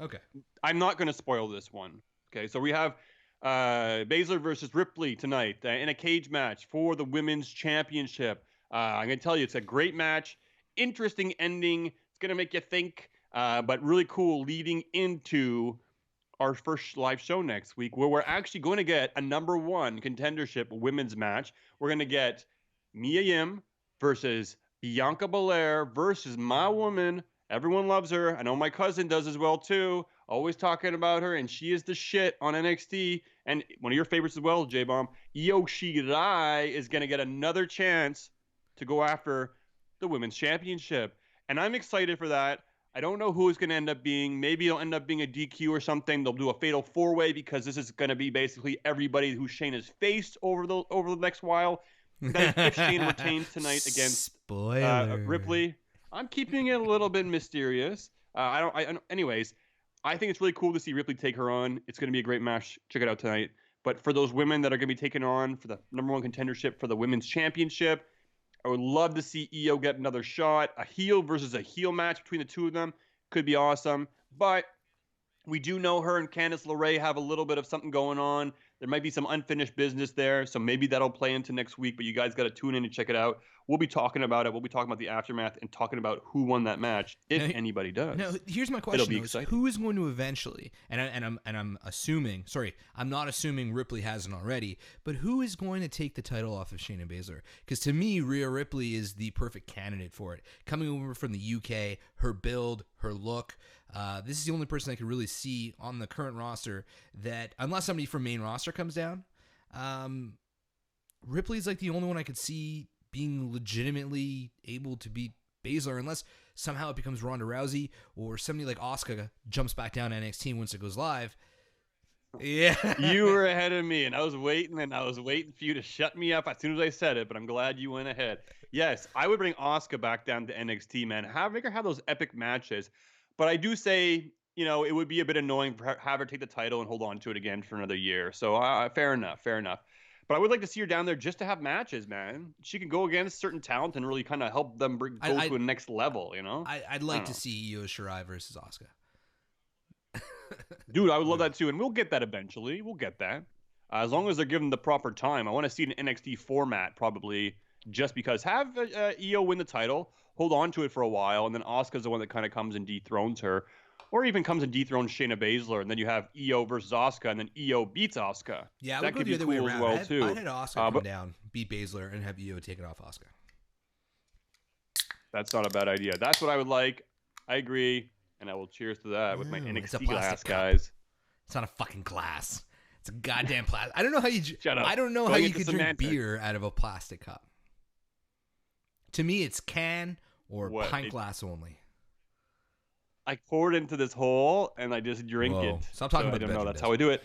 Okay. I'm not going to spoil this one. Okay, so we have Baszler versus Ripley tonight in a cage match for the Women's Championship. I'm going to tell you, it's a great match. Interesting ending. It's going to make you think, but really cool leading into our first live show next week, where we're actually going to get a #1 contendership women's match. We're going to get Mia Yim versus Bianca Belair versus my woman. Everyone loves her. I know my cousin does as well, too. Always talking about her, and she is the shit on NXT. And one of your favorites as well, J-Bomb, Io Shirai is going to get another chance to go after the Women's Championship. And I'm excited for that. I don't know who it's going to end up being. Maybe it'll end up being a DQ or something. They'll do a fatal four-way because this is going to be basically everybody who Shane has faced over the next while. Then if Shane retains tonight against Ripley, I'm keeping it a little bit mysterious. Anyways, I think it's really cool to see Ripley take her on. It's going to be a great match. Check it out tonight. But for those women that are going to be taken on for the #1 contendership for the Women's Championship, I would love to see Io get another shot. A heel versus a heel match between the two of them could be awesome. But we do know her and Candice LeRae have a little bit of something going on. There might be some unfinished business there, so maybe that'll play into next week, but you guys got to tune in and check it out. We'll be talking about it. We'll be talking about the aftermath and talking about who won that match, if anybody does. Now, here's my question: It'll be exciting. Who is going to eventually? I'm assuming. Sorry, I'm not assuming Ripley hasn't already. But who is going to take the title off of Shayna Baszler? Because to me, Rhea Ripley is the perfect candidate for it. Coming over from the UK, her build, her look. This is the only person I could really see on the current roster that, unless somebody from main roster comes down, Ripley's like the only one I could see being legitimately able to beat Baszler, unless somehow it becomes Ronda Rousey or somebody like Asuka jumps back down to NXT once it goes live. Yeah. You were ahead of me, and I was waiting for you to shut me up as soon as I said it, but I'm glad you went ahead. Yes, I would bring Asuka back down to NXT, man. Make her have those epic matches. But I do say, it would be a bit annoying for have her take the title and hold on to it again for another year. So fair enough. But I would like to see her down there just to have matches, man. She can go against certain talent and really kind of help them go to a next level, I'd like to see Io Shirai versus Asuka. Dude, I would love that too, and we'll get that eventually. We'll get that. As long as they're given the proper time. I want to see an NXT format probably just because. Have Io win the title, hold on to it for a while, and then Asuka's the one that kind of comes and dethrones her. or even comes and dethrones Shayna Baszler, and then you have Io versus Asuka, and then Io beats Asuka. Yeah, that would go the other way around. As well, too. I'd had Asuka come down, beat Baszler, and have Io take it off Asuka. That's not a bad idea. That's what I would like. I agree, and I will cheers to that with my NXT glass, guys. It's not a fucking glass. It's a goddamn plastic. I don't know how you. Shut up. I don't know Going how you into could drink semantics. beer out of a plastic cup. To me, it's can or pint glass only. I poured into this hole and I just drink it. Stop talking about I the don't know. bedroom That's how I do it.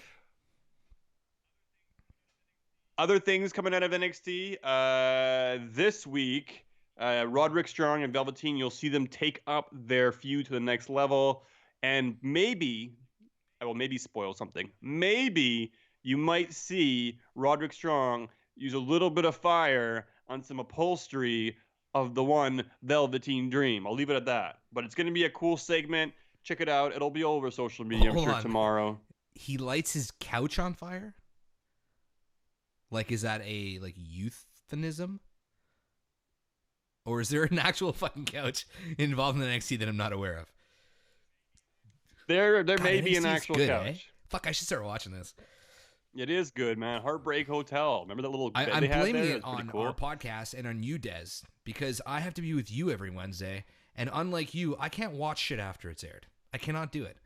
Other things coming out of NXT this week. Roderick Strong and Velveteen, you'll see them take up their feud to the next level. And maybe, I will maybe spoil something. Maybe you might see Roderick Strong use a little bit of fire on some upholstery of the one Velveteen Dream. I'll leave it at that. But it's going to be a cool segment. Check it out. It'll be all over social media, I'm sure, tomorrow. He lights his couch on fire? Like, is that a euphemism? Or is there an actual fucking couch involved in the NXT that I'm not aware of? There may be an actual couch. Eh? Fuck, I should start watching this. It is good, man. Heartbreak Hotel. Remember that little bed I'm they had blaming there? it on our podcast and on you, Des, because I have to be with you every Wednesday, and unlike you, I can't watch shit after it's aired. I cannot do it.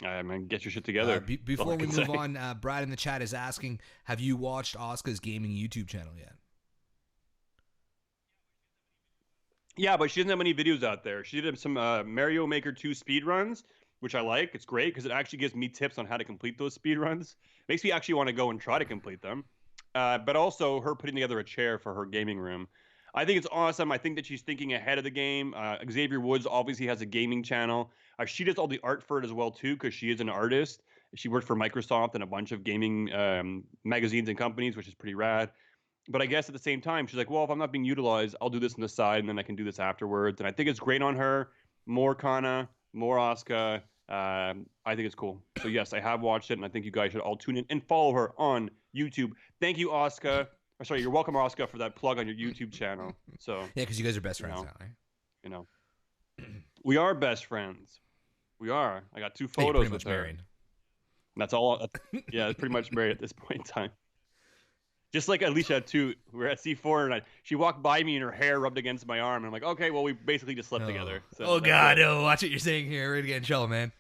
I mean, get your shit together. Before we move on, Brad in the chat is asking, have you watched Asuka's gaming YouTube channel yet? Yeah, but she doesn't have many videos out there. She did some Mario Maker 2 speedruns, which I like. It's great because it actually gives me tips on how to complete those speedruns. Makes me actually want to go and try to complete them. But also her putting together a chair for her gaming room. I think it's awesome. I think that she's thinking ahead of the game. Xavier Woods obviously has a gaming channel. She does all the art for it as well, too, because she is an artist. She worked for Microsoft and a bunch of gaming magazines and companies, which is pretty rad. But I guess at the same time, she's like, well, if I'm not being utilized, I'll do this on the side, and then I can do this afterwards. And I think it's great on her. More Kana, more Asuka. I think it's cool. So, yes, I have watched it, and I think you guys should all tune in and follow her on YouTube. Thank you, Asuka. Or, sorry, you're welcome, Asuka, for that plug on your YouTube channel. So yeah, because you guys are best friends now, right? You know, we are best friends. We are. I got 2 photos with her. Married. That's all. Yeah, pretty much married at this point in time. Just like Alicia too, we were at C4 and she walked by me and her hair rubbed against my arm. And I'm like, okay, well, we basically just slept together. So oh God, oh, watch what you're saying here. Ready to get in trouble, man.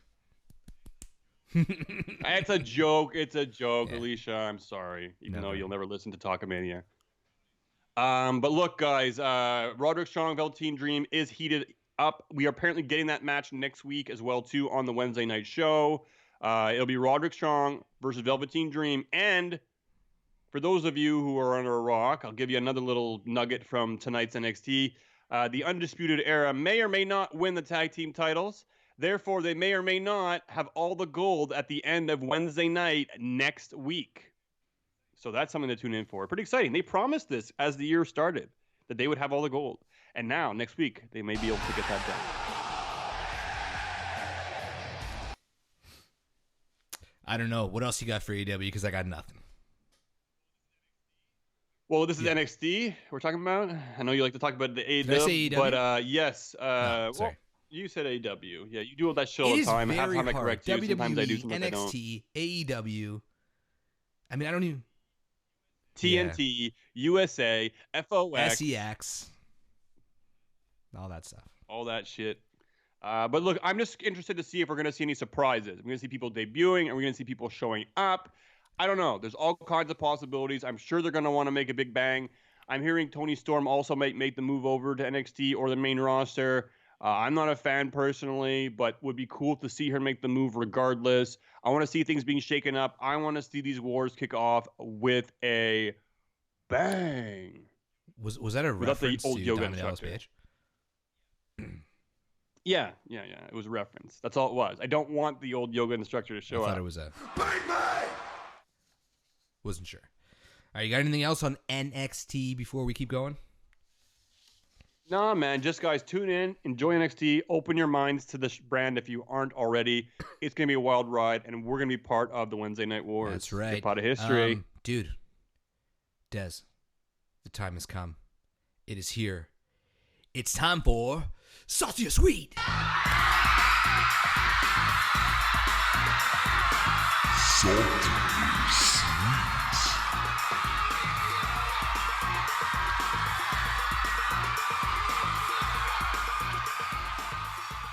It's a joke. It's a joke, Yeah. Alicia. I'm sorry, even though you'll never listen to Talkamania. But look, guys, Roderick Strong, Velveteen Dream is heated up. We are apparently getting that match next week as well too on the Wednesday night show. It'll be Roderick Strong versus Velveteen Dream. And for those of you who are under a rock, I'll give you another little nugget from tonight's NXT. The Undisputed Era may or may not win the tag team titles. Therefore, they may or may not have all the gold at the end of Wednesday night next week. So that's something to tune in for. Pretty exciting. They promised this as the year started, that they would have all the gold. And now, next week, they may be able to get that done. I don't know. What else you got for AEW? Because I got nothing. Well, this is NXT we're talking about. I know you like to talk about the AEW. Did I say AEW? But yes. Sorry. Well, you said AEW. Yeah, you do all that shit all the time. Half the time I correct you. WWE, Sometimes I do, sometimes NXT, AEW. I mean, I don't even... TNT, USA, FOX. SEX. All that stuff. All that shit. But look, I'm just interested to see if we're going to see any surprises. We're going to see people debuting, and we're going to see people showing up. I don't know. There's all kinds of possibilities. I'm sure they're going to want to make a big bang. I'm hearing Toni Storm also might make the move over to NXT or the main roster. I'm not a fan personally, but would be cool to see her make the move regardless. I want to see things being shaken up. I want to see these wars kick off with a bang. Was that a reference the old to yoga Diamond Dallas instructor. Page? Yeah. It was a reference. That's all it was. I don't want the old yoga instructor to show up. I thought it was a... Wasn't sure. All right, you got anything else on NXT before we keep going? Nah, man. Just guys, tune in, enjoy NXT, open your minds to this brand if you aren't already. It's gonna be a wild ride, and we're gonna be part of the Wednesday Night Wars. That's right. It's part of history, dude. Des, the time has come. It is here. It's time for salty or sweet?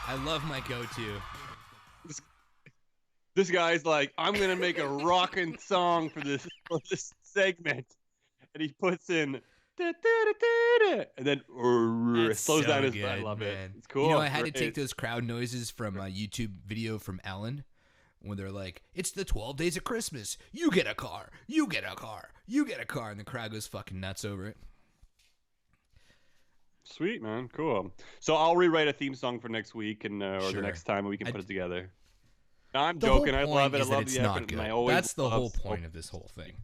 I love my go-to. This guy's like, I'm gonna make a rockin' song for this segment, and he puts in da, da, da, da, da, and then That's slows so down his. good, I love man. it. It's cool. You know, I had to Great. take those crowd noises from a YouTube video from Ellen, when they're like, "It's the 12 days of Christmas. You get a car. You get a car. You get a car," and the crowd goes fucking nuts over it. Sweet, man. Cool. So I'll rewrite a theme song for next week, and or Sure. the next time we can put it together. No, I'm The joking. whole I point love it. I is that love it's the not effort, good. and I always That's the love whole point of this whole thing.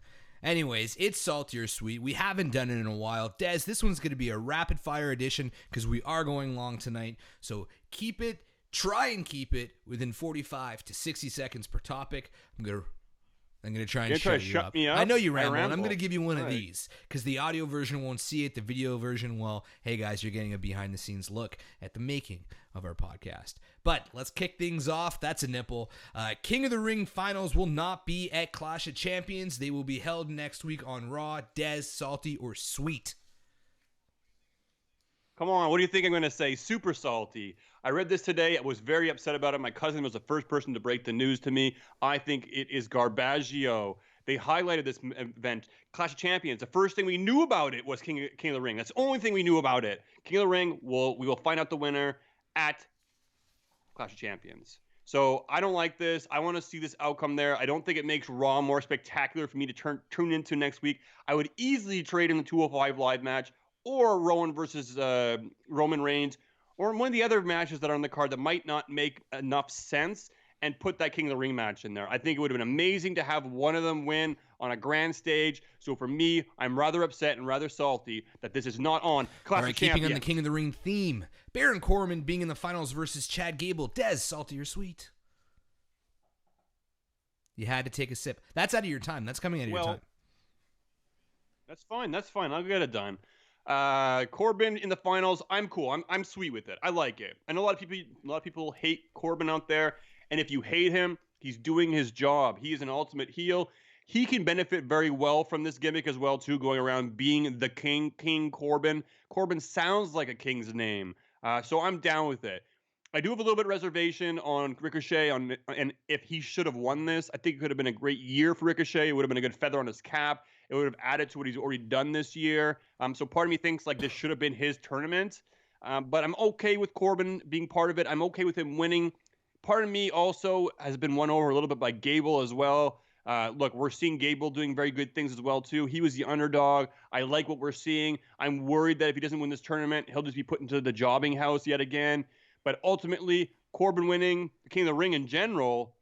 Anyways, it's salty or sweet. We haven't done it in a while. Des, this one's going to be a rapid fire edition because we are going long tonight. So try and keep it within 45 to 60 seconds per topic. I'm going to try and shut me up. I know you I ramble. And I'm ramble. going to give you one of All right. these because the audio version won't see it. The video version, well, hey guys, you're getting a behind the scenes look at the making of our podcast. But let's kick things off. That's a nipple. King of the Ring finals will not be at Clash of Champions. They will be held next week on Raw. Des, salty or sweet? Come on, what do you think I'm going to say? Super salty. I read this today. I was very upset about it. My cousin was the first person to break the news to me. I think it is garbaggio. They highlighted this event, Clash of Champions. The first thing we knew about it was King of the Ring. That's the only thing we knew about it. King of the Ring, we will find out the winner at Clash of Champions. So I don't like this. I want to see this outcome there. I don't think it makes Raw more spectacular for me to tune into next week. I would easily trade in the 205 Live match or Rowan versus Roman Reigns or one of the other matches that are on the card that might not make enough sense and put that King of the Ring match in there. I think it would have been amazing to have one of them win on a grand stage. So for me, I'm rather upset and rather salty that this is not on Clash All right, of Champions. keeping on the King of the Ring theme. Baron Corbin being in the finals versus Chad Gable. Des, salty or sweet? You had to take a sip. That's out of your time. That's coming out of your time. That's fine. That's fine. I'll get it done. Corbin in the finals. I'm cool. I'm sweet with it. I like it. I know a lot of people hate Corbin out there, and if you hate him, he's doing his job. He is an ultimate heel. He can benefit very well from this gimmick as well too, going around being the King Corbin. Corbin sounds like a king's name, so I'm down with it. I do have a little bit of reservation on Ricochet and if he should have won this. I think it could have been a great year for Ricochet. It would have been a good feather on his cap. It would have added to what he's already done this year. So part of me thinks like this should have been his tournament. But I'm okay with Corbin being part of it. I'm okay with him winning. Part of me also has been won over a little bit by Gable as well. Look, we're seeing Gable doing very good things as well too. He was the underdog. I like what we're seeing. I'm worried that if he doesn't win this tournament, he'll just be put into the jobbing house yet again. But ultimately, Corbin winning, the King of the Ring in general,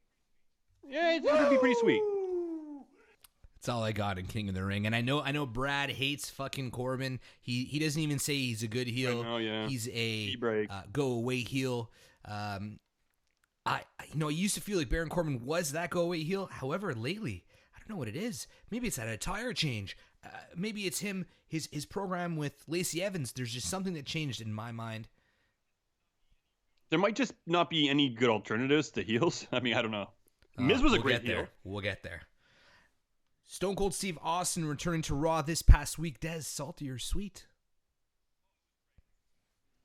yeah, it's going to be pretty sweet. That's all I got in King of the Ring. And I know Brad hates fucking Corbin. He doesn't even say he's a good heel. I know, yeah. He's a break. go away heel. I used to feel like Baron Corbin was that go away heel. However, lately, I don't know what it is. Maybe it's that attire change. Maybe it's him, his program with Lacey Evans. There's just something that changed in my mind. There might just not be any good alternatives to heels. I mean, I don't know. Miz was a great heel. We'll get there. Stone Cold Steve Austin returning to Raw this past week. Des, salty or sweet?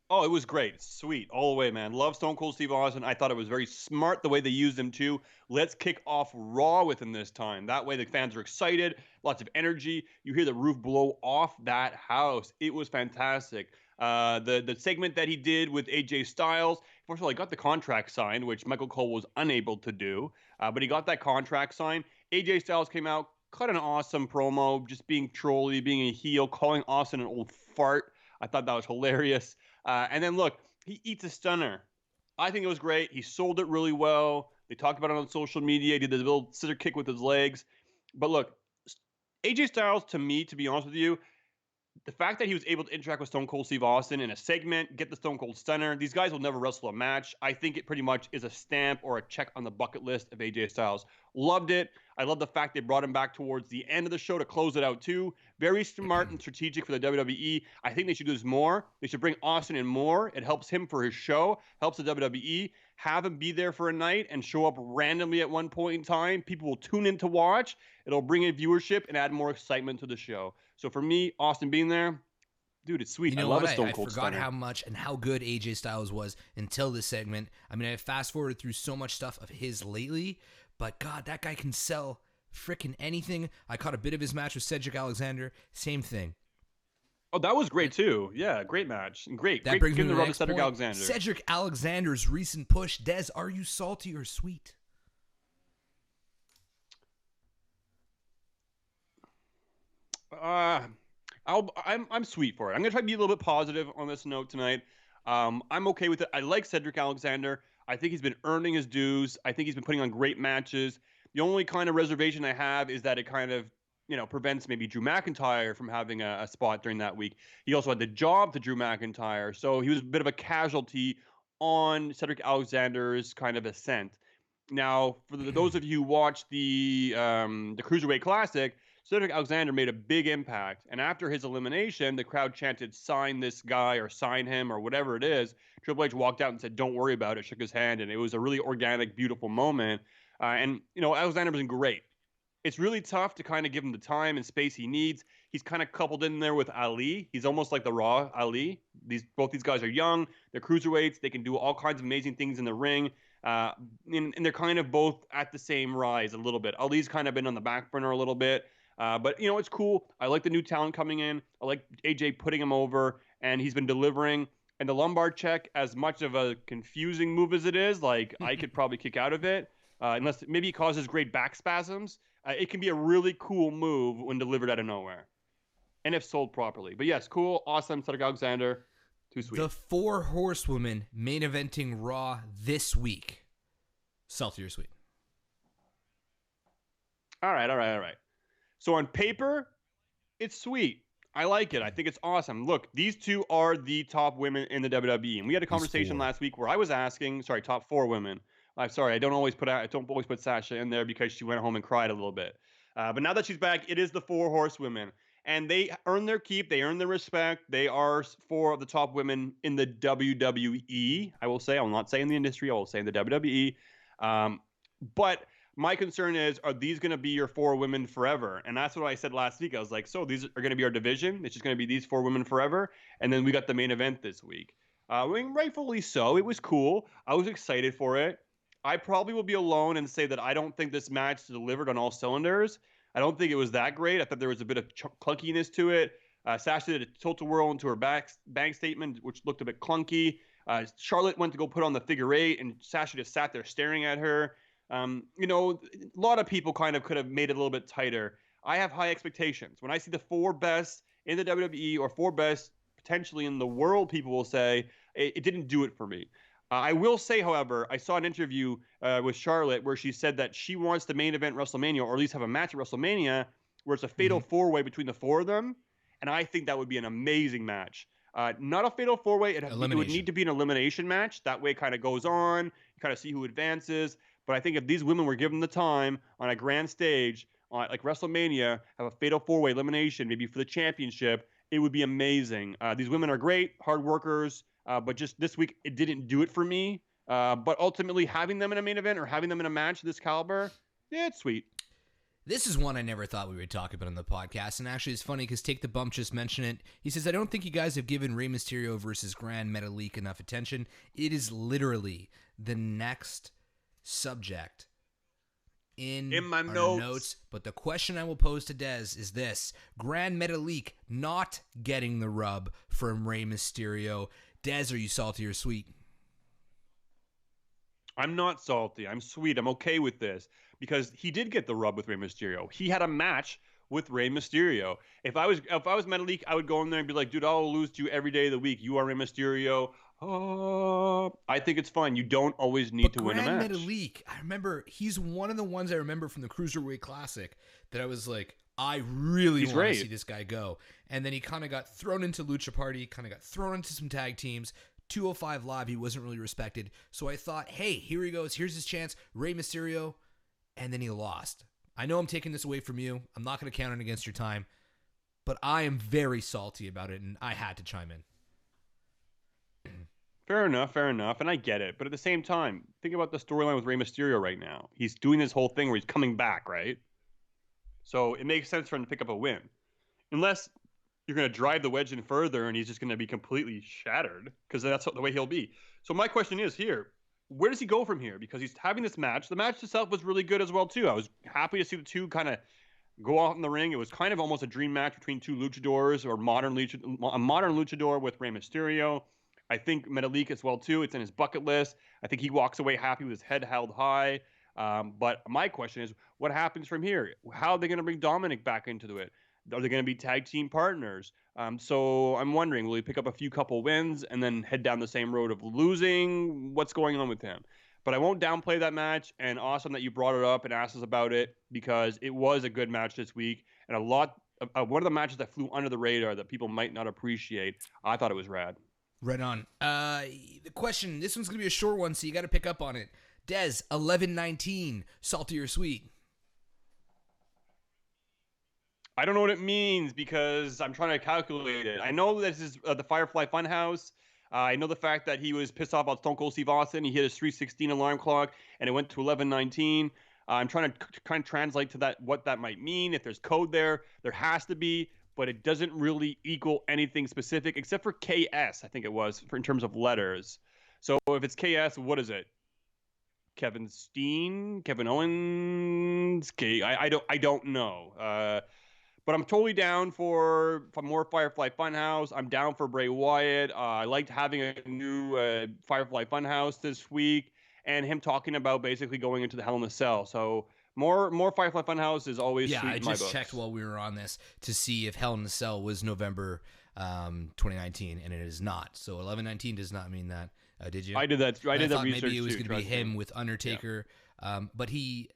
Oh, it was great. Sweet. All the way, man. Love Stone Cold Steve Austin. I thought it was very smart the way they used him, too. Let's kick off Raw with him this time. That way the fans are excited. Lots of energy. You hear the roof blow off that house. It was fantastic. The segment that he did with AJ Styles, first of all, he got the contract signed, which Michael Cole was unable to do, but he got that contract signed. AJ Styles came out, cut an awesome promo, just being trolly, being a heel, calling Austin an old fart. I thought that was hilarious. And then look, he eats a stunner. I think it was great. He sold it really well. They talked about it on social media. He did the little scissor kick with his legs. But look, AJ Styles, to me, to be honest with you, the fact that he was able to interact with Stone Cold Steve Austin in a segment, get the Stone Cold Stunner, these guys will never wrestle a match. I think it pretty much is a stamp or a check on the bucket list of AJ Styles. Loved it. I love the fact they brought him back towards the end of the show to close it out too. Very smart and strategic for the WWE. I think they should do this more. They should bring Austin in more. It helps him for his show, helps the WWE. Have him be there for a night and show up randomly at one point in time. People will tune in to watch. It'll bring in viewership and add more excitement to the show. So for me, Austin being there, dude, it's sweet. You know I love what? a Stone I Cold forgot Stunner. how much and how good AJ Styles was until this segment. I mean, I fast forwarded through so much stuff of his lately, but God, that guy can sell freaking anything. I caught a bit of his match with Cedric Alexander. Same thing. Oh, that was great too. Yeah, great match. Great. That Great. brings me Give to the the rub to next Cedric point. Alexander. Cedric Alexander's recent push. Des, are you salty or sweet? I'm sweet for it. I'm gonna try to be a little bit positive on this note tonight. I'm okay with it. I like Cedric Alexander. I think he's been earning his dues. I think he's been putting on great matches. The only kind of reservation I have is that it kind of, prevents maybe Drew McIntyre from having a spot during that week. He also had the job to Drew McIntyre, so he was a bit of a casualty on Cedric Alexander's kind of ascent. Now, for those of you who watched the Cruiserweight Classic, Cedric Alexander made a big impact. And after his elimination, the crowd chanted, "Sign this guy," or "Sign him," or whatever it is. Triple H walked out and said, "Don't worry about it," shook his hand. And it was a really organic, beautiful moment. Alexander was great. It's really tough to kind of give him the time and space he needs. He's kind of coupled in there with Ali. He's almost like the Raw Ali. Both these guys are young. They're cruiserweights. They can do all kinds of amazing things in the ring. And they're kind of both at the same rise a little bit. Ali's kind of been on the back burner a little bit. But it's cool. I like the new talent coming in. I like AJ putting him over, and he's been delivering. And the lumbar check, as much of a confusing move as it is, like I could probably kick out of it, unless maybe it causes great back spasms. It can be a really cool move when delivered out of nowhere, and if sold properly. But yes, cool, awesome. Cedric Alexander, too sweet. The 4 Horsewomen main eventing Raw this week. Salty or sweet? All right. So on paper, it's sweet. I like it. I think it's awesome. Look, these two are the top women in the WWE, and we had a conversation last week where I was asking, top 4 women. I'm sorry, I don't always put Sasha in there because she went home and cried a little bit. But now that she's back, it is the 4 Horsewomen, and they earn their keep. They earn their respect. They are 4 of the top women in the WWE. I will say, I will not say in the industry. I will say in the WWE. But my concern is, are these going to be your 4 women forever? And that's what I said last week. I was like, so these are going to be our division. It's just going to be these 4 women forever. And then we got the main event this week. Rightfully so. It was cool. I was excited for it. I probably will be alone and say that I don't think this match delivered on all cylinders. I don't think it was that great. I thought there was a bit of clunkiness to it. Sasha did a tilt-a-whirl into her bank statement, which looked a bit clunky. Charlotte went to go put on the figure 8, and Sasha just sat there staring at her. A lot of people kind of could have made it a little bit tighter. I have high expectations. When I see the 4 best in the WWE or 4 best potentially in the world, people will say it didn't do it for me. I will say, however, I saw an interview with Charlotte where she said that she wants the main event WrestleMania, or at least have a match at WrestleMania, where it's a fatal 4-way between the 4 of them. And I think that would be an amazing match. Not a fatal 4-way. It would need to be an elimination match. That way it kind of goes on. You kind of see who advances. But I think if these women were given the time on a grand stage, like WrestleMania, have a fatal 4-way elimination, maybe for the championship, it would be amazing. These women are great, hard workers. But just this week, it didn't do it for me. But ultimately, having them in a main event or having them in a match of this caliber, yeah, it's sweet. This is one I never thought we would talk about on the podcast. And actually, it's funny because Take the Bump just mentioned it. He says, I don't think you guys have given Rey Mysterio versus Grand Metalik enough attention. It is literally the next subject in my our notes. But the question I will pose to Dez is this. Grand Metalik not getting the rub from Rey Mysterio. Dez, are you salty or sweet? I'm not salty. I'm sweet. I'm okay with this because he did get the rub with Rey Mysterio. He had a match with Rey Mysterio. If I was Metalik, I would go in there and be like, dude, I'll lose to you every day of the week. You are Rey Mysterio. I think it's fun. You don't always need to win a match. Metalik, I remember he's one of the ones I remember from the Cruiserweight Classic that I was like, I really He's want to great. see this guy go. And then he kind of got thrown into Lucha Party, kind of got thrown into some tag teams. 205 Live, he wasn't really respected. So I thought, hey, here he goes. Here's his chance. Rey Mysterio. And then he lost. I know I'm taking this away from you. I'm not going to count it against your time. But I am very salty about it, and I had to chime in. Fair enough, and I get it. But at the same time, think about the storyline with Rey Mysterio right now. He's doing this whole thing where he's coming back, right? So it makes sense for him to pick up a win. Unless you're going to drive the wedge in further and he's just going to be completely shattered, because that's the way he'll be. So my question is here, where does he go from here? Because he's having this match. The match itself was really good as well, too. I was happy to see the two kind of go out in the ring. It was kind of almost a dream match between two luchadors, or a modern luchador with Rey Mysterio. I think Metalik as well, too. It's in his bucket list. I think he walks away happy with his head held high. But my question is, what happens from here? How are they going to bring Dominic back into it? Are they going to be tag team partners? So I'm wondering, will he pick up a few couple wins and then head down the same road of losing? What's going on with him? But I won't downplay that match, and awesome that you brought it up and asked us about it, because it was a good match this week, and one of the matches that flew under the radar that people might not appreciate. I thought it was rad. Right on. The question, this one's going to be a short one, so you got to pick up on it. Dez, 11-19, salty or sweet? I don't know what it means, because I'm trying to calculate it. I know this is the Firefly Funhouse. I know the fact that he was pissed off about Stone Cold Steve Austin. He hit his 3:16 alarm clock, and it went to 11:19. I'm trying to kind of translate to that what that might mean. If there's code there, there has to be, but it doesn't really equal anything specific, except for KS, I think it was, in terms of letters. So if it's KS, what is it? Kevin Steen, Kevin Owens, I don't know. But I'm totally down for more Firefly Funhouse. I'm down for Bray Wyatt. I liked having a new Firefly Funhouse this week, and him talking about basically going into the Hell in a Cell. So more Firefly Funhouse is always sweet in my books. Yeah, I just checked while we were on this to see if Hell in a Cell was November 2019, and it is not. So 11-19 does not mean that. Did you? I did that. I did that research. Maybe it was going to be him with Undertaker. Yeah. But he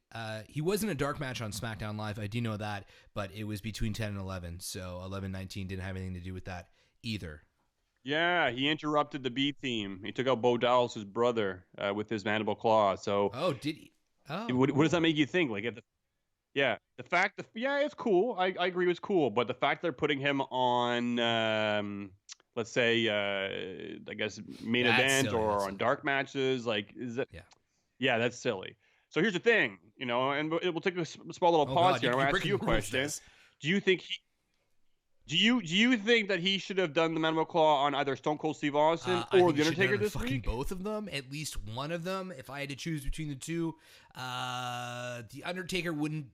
was in a dark match on SmackDown Live. I do know that, but it was between 10 and 11. So 11-19 didn't have anything to do with that either. Yeah, he interrupted the B team. He took out Bo Dallas' brother with his mandible claw. So did he? Oh, what does that make you think? Like, the fact that it's cool. I agree, it was cool. But the fact they're putting him on, let's say, I guess main event or on dark matches, like, is that? Yeah, that's silly. So here's the thing, and we'll take a small little pause here. I'm going to ask you a question. Do you think do you think that he should have done the mandible claw on either Stone Cold Steve Austin or The Undertaker this week? Both of them, at least one of them. If I had to choose between the two, The Undertaker would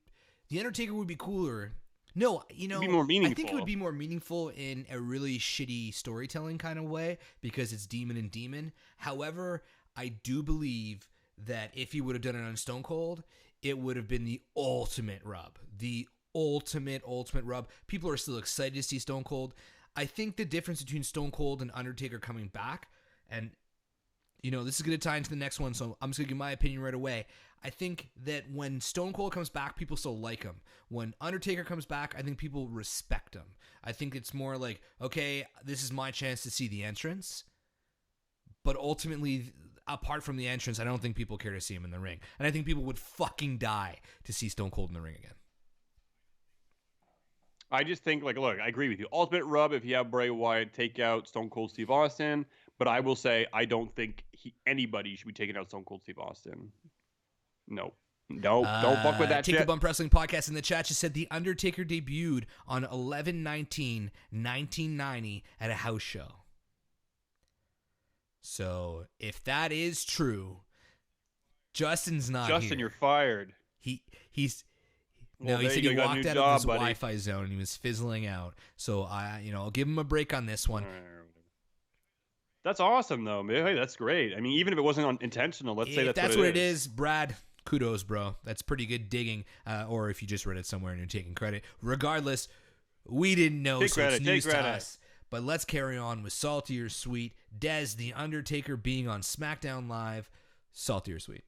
be cooler. No, It'd be more meaningful. I think it would be more meaningful in a really shitty storytelling kind of way, because it's demon and demon. However, I do believe that if he would have done it on Stone Cold, it would have been the ultimate rub. The ultimate rub. People are still excited to see Stone Cold. I think the difference between Stone Cold and Undertaker coming back, and this is going to tie into the next one, so I'm just going to give my opinion right away. I think that when Stone Cold comes back, people still like him. When Undertaker comes back, I think people respect him. I think it's more like, okay, this is my chance to see the entrance. But ultimately, apart from the entrance, I don't think people care to see him in the ring. And I think people would fucking die to see Stone Cold in the ring again. I just think, look, I agree with you. Ultimate rub if you have Bray Wyatt take out Stone Cold Steve Austin. But I will say, I don't think anybody should be taking out Stone Cold Steve Austin. No, don't fuck with that Take shit. the Bump Wrestling Podcast in the chat just said The Undertaker debuted on 11/19/1990 at a house show. So if that is true, Justin's not here. Justin, you're fired. He Well, he said he walked out of his buddy. Wi-Fi zone and he was fizzling out. So I'll give him a break on this one. That's awesome, though. Hey, that's great. I mean, even if it wasn't intentional, let's say that's what it is. Brad, kudos, bro. That's pretty good digging. Or if you just read it somewhere and you're taking credit. Regardless, we didn't know, it's news to us. But let's carry on with salty or sweet. Dez, The Undertaker being on SmackDown Live, salty or sweet?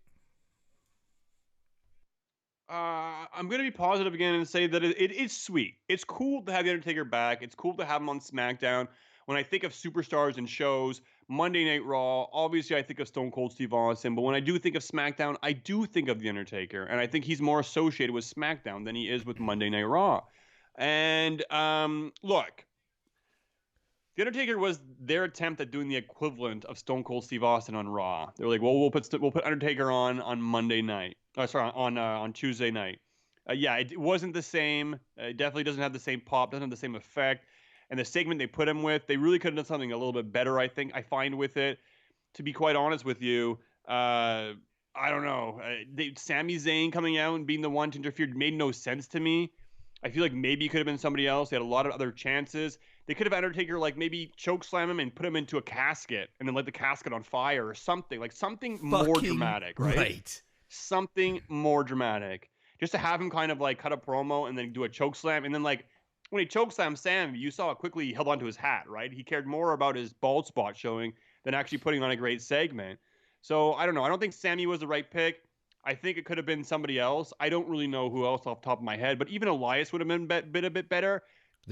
I'm going to be positive again and say that it is sweet. It's cool to have The Undertaker back. It's cool to have him on SmackDown. When I think of superstars and shows, Monday Night Raw, obviously I think of Stone Cold Steve Austin. But when I do think of SmackDown, I do think of The Undertaker. And I think he's more associated with SmackDown than he is with Monday Night Raw. And look, The Undertaker was their attempt at doing the equivalent of Stone Cold Steve Austin on Raw. They were like, "Well, we'll put Undertaker on Monday night. Sorry, on Tuesday night." Yeah, it wasn't the same. It definitely doesn't have the same pop. Doesn't have the same effect. And the segment they put him with, they really could have done something a little bit better. I think I find with it. To be quite honest with you, I don't know. Sami Zayn coming out and being the one to interfere made no sense to me. I feel like maybe it could have been somebody else. They had a lot of other chances. They could have Undertaker like maybe choke slam him and put him into a casket and then light the casket on fire or something. Like something more dramatic, right? Something more dramatic. Just to have him kind of like cut a promo and then do a choke slam. And then like when he choke slammed Sam, you saw how quickly he held onto his hat, right? He cared more about his bald spot showing than actually putting on a great segment. So I don't know. I don't think Sammy was the right pick. I think it could have been somebody else. I don't really know who else off the top of my head, but even Elias would have been a bit better.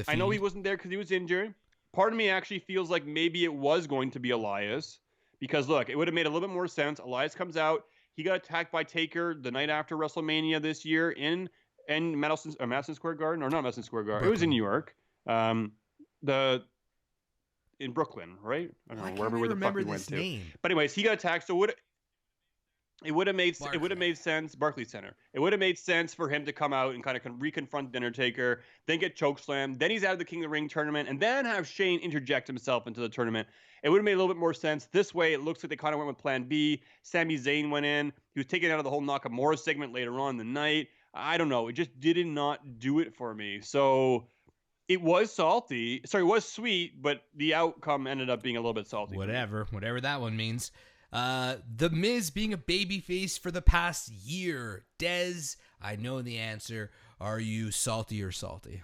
I know he wasn't there because he was injured. Part of me actually feels like maybe it was going to be Elias because, look, it would have made a little bit more sense. Elias comes out. He got attacked by Taker the night after WrestleMania this year in Madison Square Garden. Or not Madison Square Garden. Brooklyn. It was in New York. In Brooklyn, right? I don't know, wherever the fuck we went to. But anyways, he got attacked. So it would have made sense. Barclays Center. It would have made sense for him to come out and kind of reconfront the Undertaker, then get chokeslammed, then he's out of the King of the Ring tournament, and then have Shane interject himself into the tournament. It would have made a little bit more sense. This way, it looks like they kind of went with Plan B. Sami Zayn went in. He was taken out of the whole Nakamura segment later on in the night. I don't know. It just did not do it for me. So it was salty. Sorry, it was sweet, but the outcome ended up being a little bit salty. Whatever that one means. The Miz being a babyface for the past year. Dez, I know the answer. Are you salty or salty?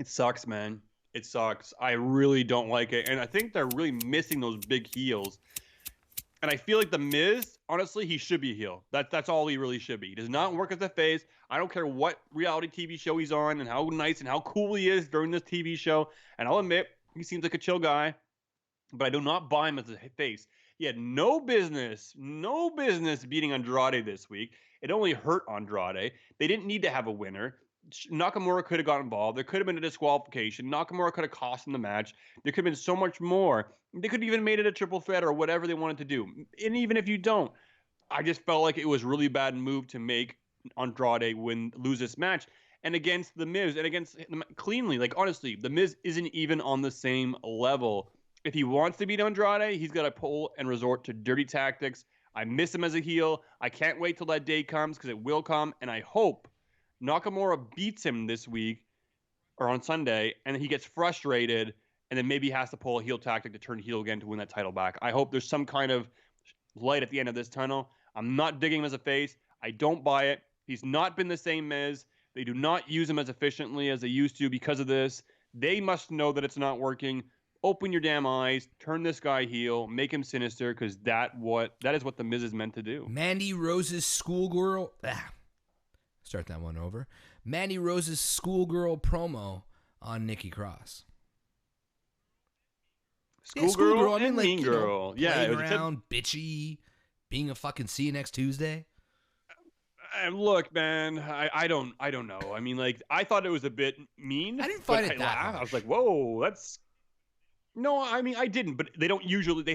It sucks, man. It sucks. I really don't like it. And I think they're really missing those big heels. And I feel like The Miz, honestly, he should be a heel. That's all he really should be. He does not work as a face. I don't care what reality TV show he's on and how nice and how cool he is during this TV show. And I'll admit, he seems like a chill guy, but I do not buy him as a face. He had no business beating Andrade this week. It only hurt Andrade. They didn't need to have a winner. Nakamura could have got involved. There could have been a disqualification. Nakamura could have cost him the match. There could have been so much more. They could have even made it a triple threat or whatever they wanted to do. And even if you don't, I just felt like it was a really bad move to make Andrade lose this match. And against The Miz, and against cleanly, like honestly, The Miz isn't even on the same level. If he wants to beat Andrade, he's got to pull and resort to dirty tactics. I miss him as a heel. I can't wait till that day comes because it will come. And I hope Nakamura beats him this week or on Sunday, and then he gets frustrated, and then maybe he has to pull a heel tactic to turn heel again to win that title back. I hope there's some kind of light at the end of this tunnel. I'm not digging him as a face. I don't buy it. He's not been the same Miz. They do not use him as efficiently as they used to because of this. They must know that it's not working. Open your damn eyes. Turn this guy heel. Make him sinister because that is what The Miz is meant to do. Mandy Rose's schoolgirl... Start that one over. Mandy Rose's schoolgirl promo on Nikki Cross. Schoolgirl, I mean, like, mean girl. Yeah, playing around, bitchy, being a fucking see you next Tuesday. Look, man, I don't know. I mean, like, I thought it was a bit mean. I didn't find it that harsh. I was like, whoa, that's... No, I mean, I didn't, but they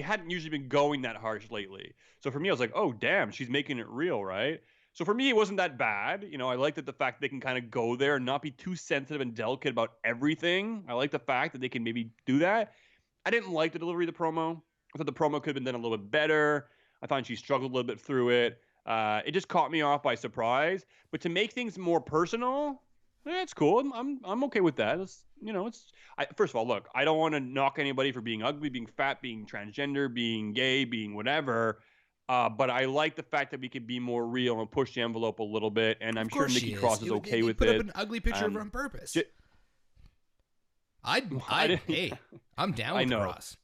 hadn't usually been going that harsh lately. So for me, I was like, oh, damn, she's making it real, right? So for me, it wasn't that bad. You know, I liked the fact that they can kind of go there and not be too sensitive and delicate about everything. I like the fact that they can maybe do that. I didn't like the delivery of the promo. I thought the promo could have been done a little bit better. I thought she struggled a little bit through it. It just caught me off by surprise. But to make things more personal, it's cool. I'm okay with that. First of all, look, I don't want to knock anybody for being ugly, being fat, being transgender, being gay, being whatever. But I like the fact that we can be more real and push the envelope a little bit. And I'm sure Nikki Cross is okay with it. Put up an ugly picture of her on purpose. I'm down with Cross.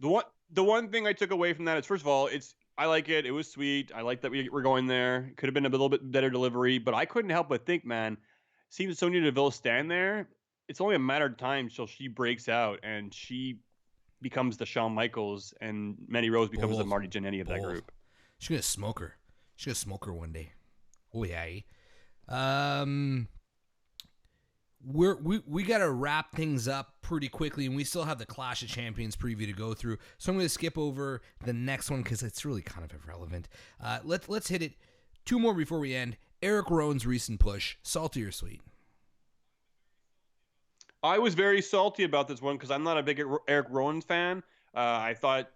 The one thing I took away from that is, first of all, I like it. It was sweet. I like that we're going there. Could have been a little bit better delivery, but I couldn't help but think, man, seeing Sonya Deville stand there, it's only a matter of time till she breaks out and she becomes the Shawn Michaels and Mandy Rose becomes the Marty Jannetty of that group. She's gonna smoke her. She's gonna smoke her one day. Oh yeah. We gotta wrap things up pretty quickly, and we still have the Clash of Champions preview to go through. So I'm gonna skip over the next one because it's really kind of irrelevant. Let's hit it. Two more before we end. Eric Rowan's recent push, salty or sweet? I was very salty about this one because I'm not a big Eric Rowan fan. I thought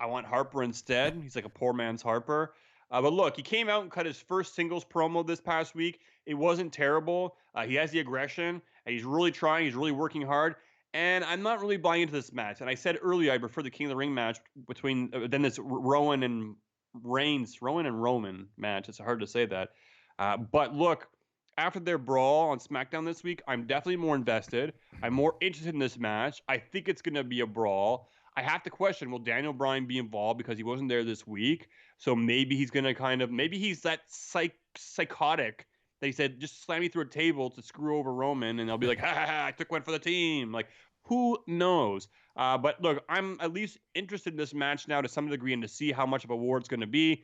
I want Harper instead. He's like a poor man's Harper. But look, he came out and cut his first singles promo this past week. It wasn't terrible. He has the aggression, and he's really trying. He's really working hard. And I'm not really buying into this match. And I said earlier I prefer the King of the Ring match between than this Rowan and Roman match. It's hard to say that. But look, after their brawl on SmackDown this week, I'm definitely more invested. I'm more interested in this match. I think it's going to be a brawl. I have to question, will Daniel Bryan be involved because he wasn't there this week? So maybe he's going to maybe he's that psychotic that he said, just slam me through a table to screw over Roman, and they'll be like, ha ha ha, I took one for the team. Like, who knows? But look, I'm at least interested in this match now to some degree and to see how much of a war it's going to be.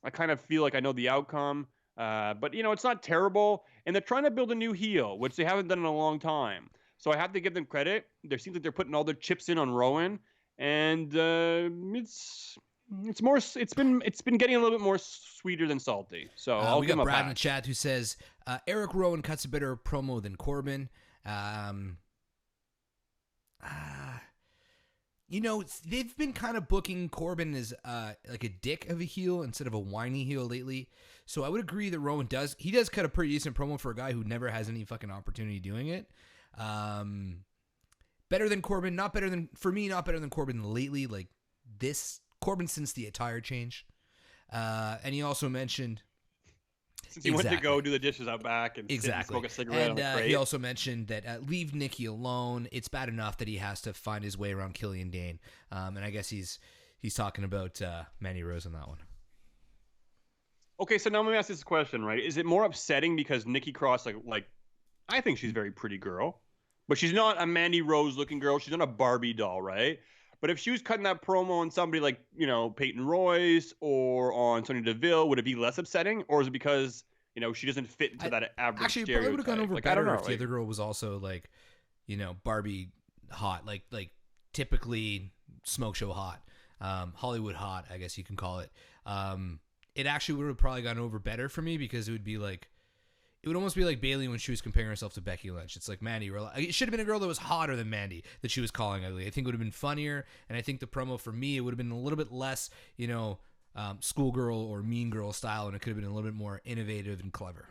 I kind of feel like I know the outcome. But, it's not terrible. And they're trying to build a new heel, which they haven't done in a long time. So I have to give them credit. There seems like they're putting all their chips in on Rowan. And it's been getting a little bit more sweeter than salty. So I'll we give got him a Brad in pass. the chat who says Eric Rowan cuts a better promo than Corbin. They've been kind of booking Corbin as like a dick of a heel instead of a whiny heel lately. So I would agree that Rowan does cut a pretty decent promo for a guy who never has any fucking opportunity doing it. Better than Corbin, not better than Corbin lately. Like this Corbin since the attire change. And he also mentioned Since he went to go do the dishes out back and sit and smoke a cigarette on the crate. He also mentioned that leave Nikki alone. It's bad enough that he has to find his way around Killian Dane. And I guess he's talking about Mandy Rose on that one. Okay, so now let me ask this question, right? Is it more upsetting because Nikki Cross, like I think she's a very pretty girl, but she's not a Mandy Rose looking girl. She's not a Barbie doll, right? But if she was cutting that promo on somebody like, Peyton Royce or on Sonya Deville, would it be less upsetting? Or is it because, she doesn't fit into that average actually, stereotype? Actually, it probably would have gone over better I don't know, if the other girl was also like, Barbie hot, like typically smoke show hot, Hollywood hot, I guess you can call it. It actually would have probably gone over better for me because it would almost be like Bayley when she was comparing herself to Becky Lynch. It's like Mandy. It should have been a girl that was hotter than Mandy that she was calling ugly. I think it would have been funnier, and I think the promo for me, it would have been a little bit less, schoolgirl or mean girl style, and it could have been a little bit more innovative and clever.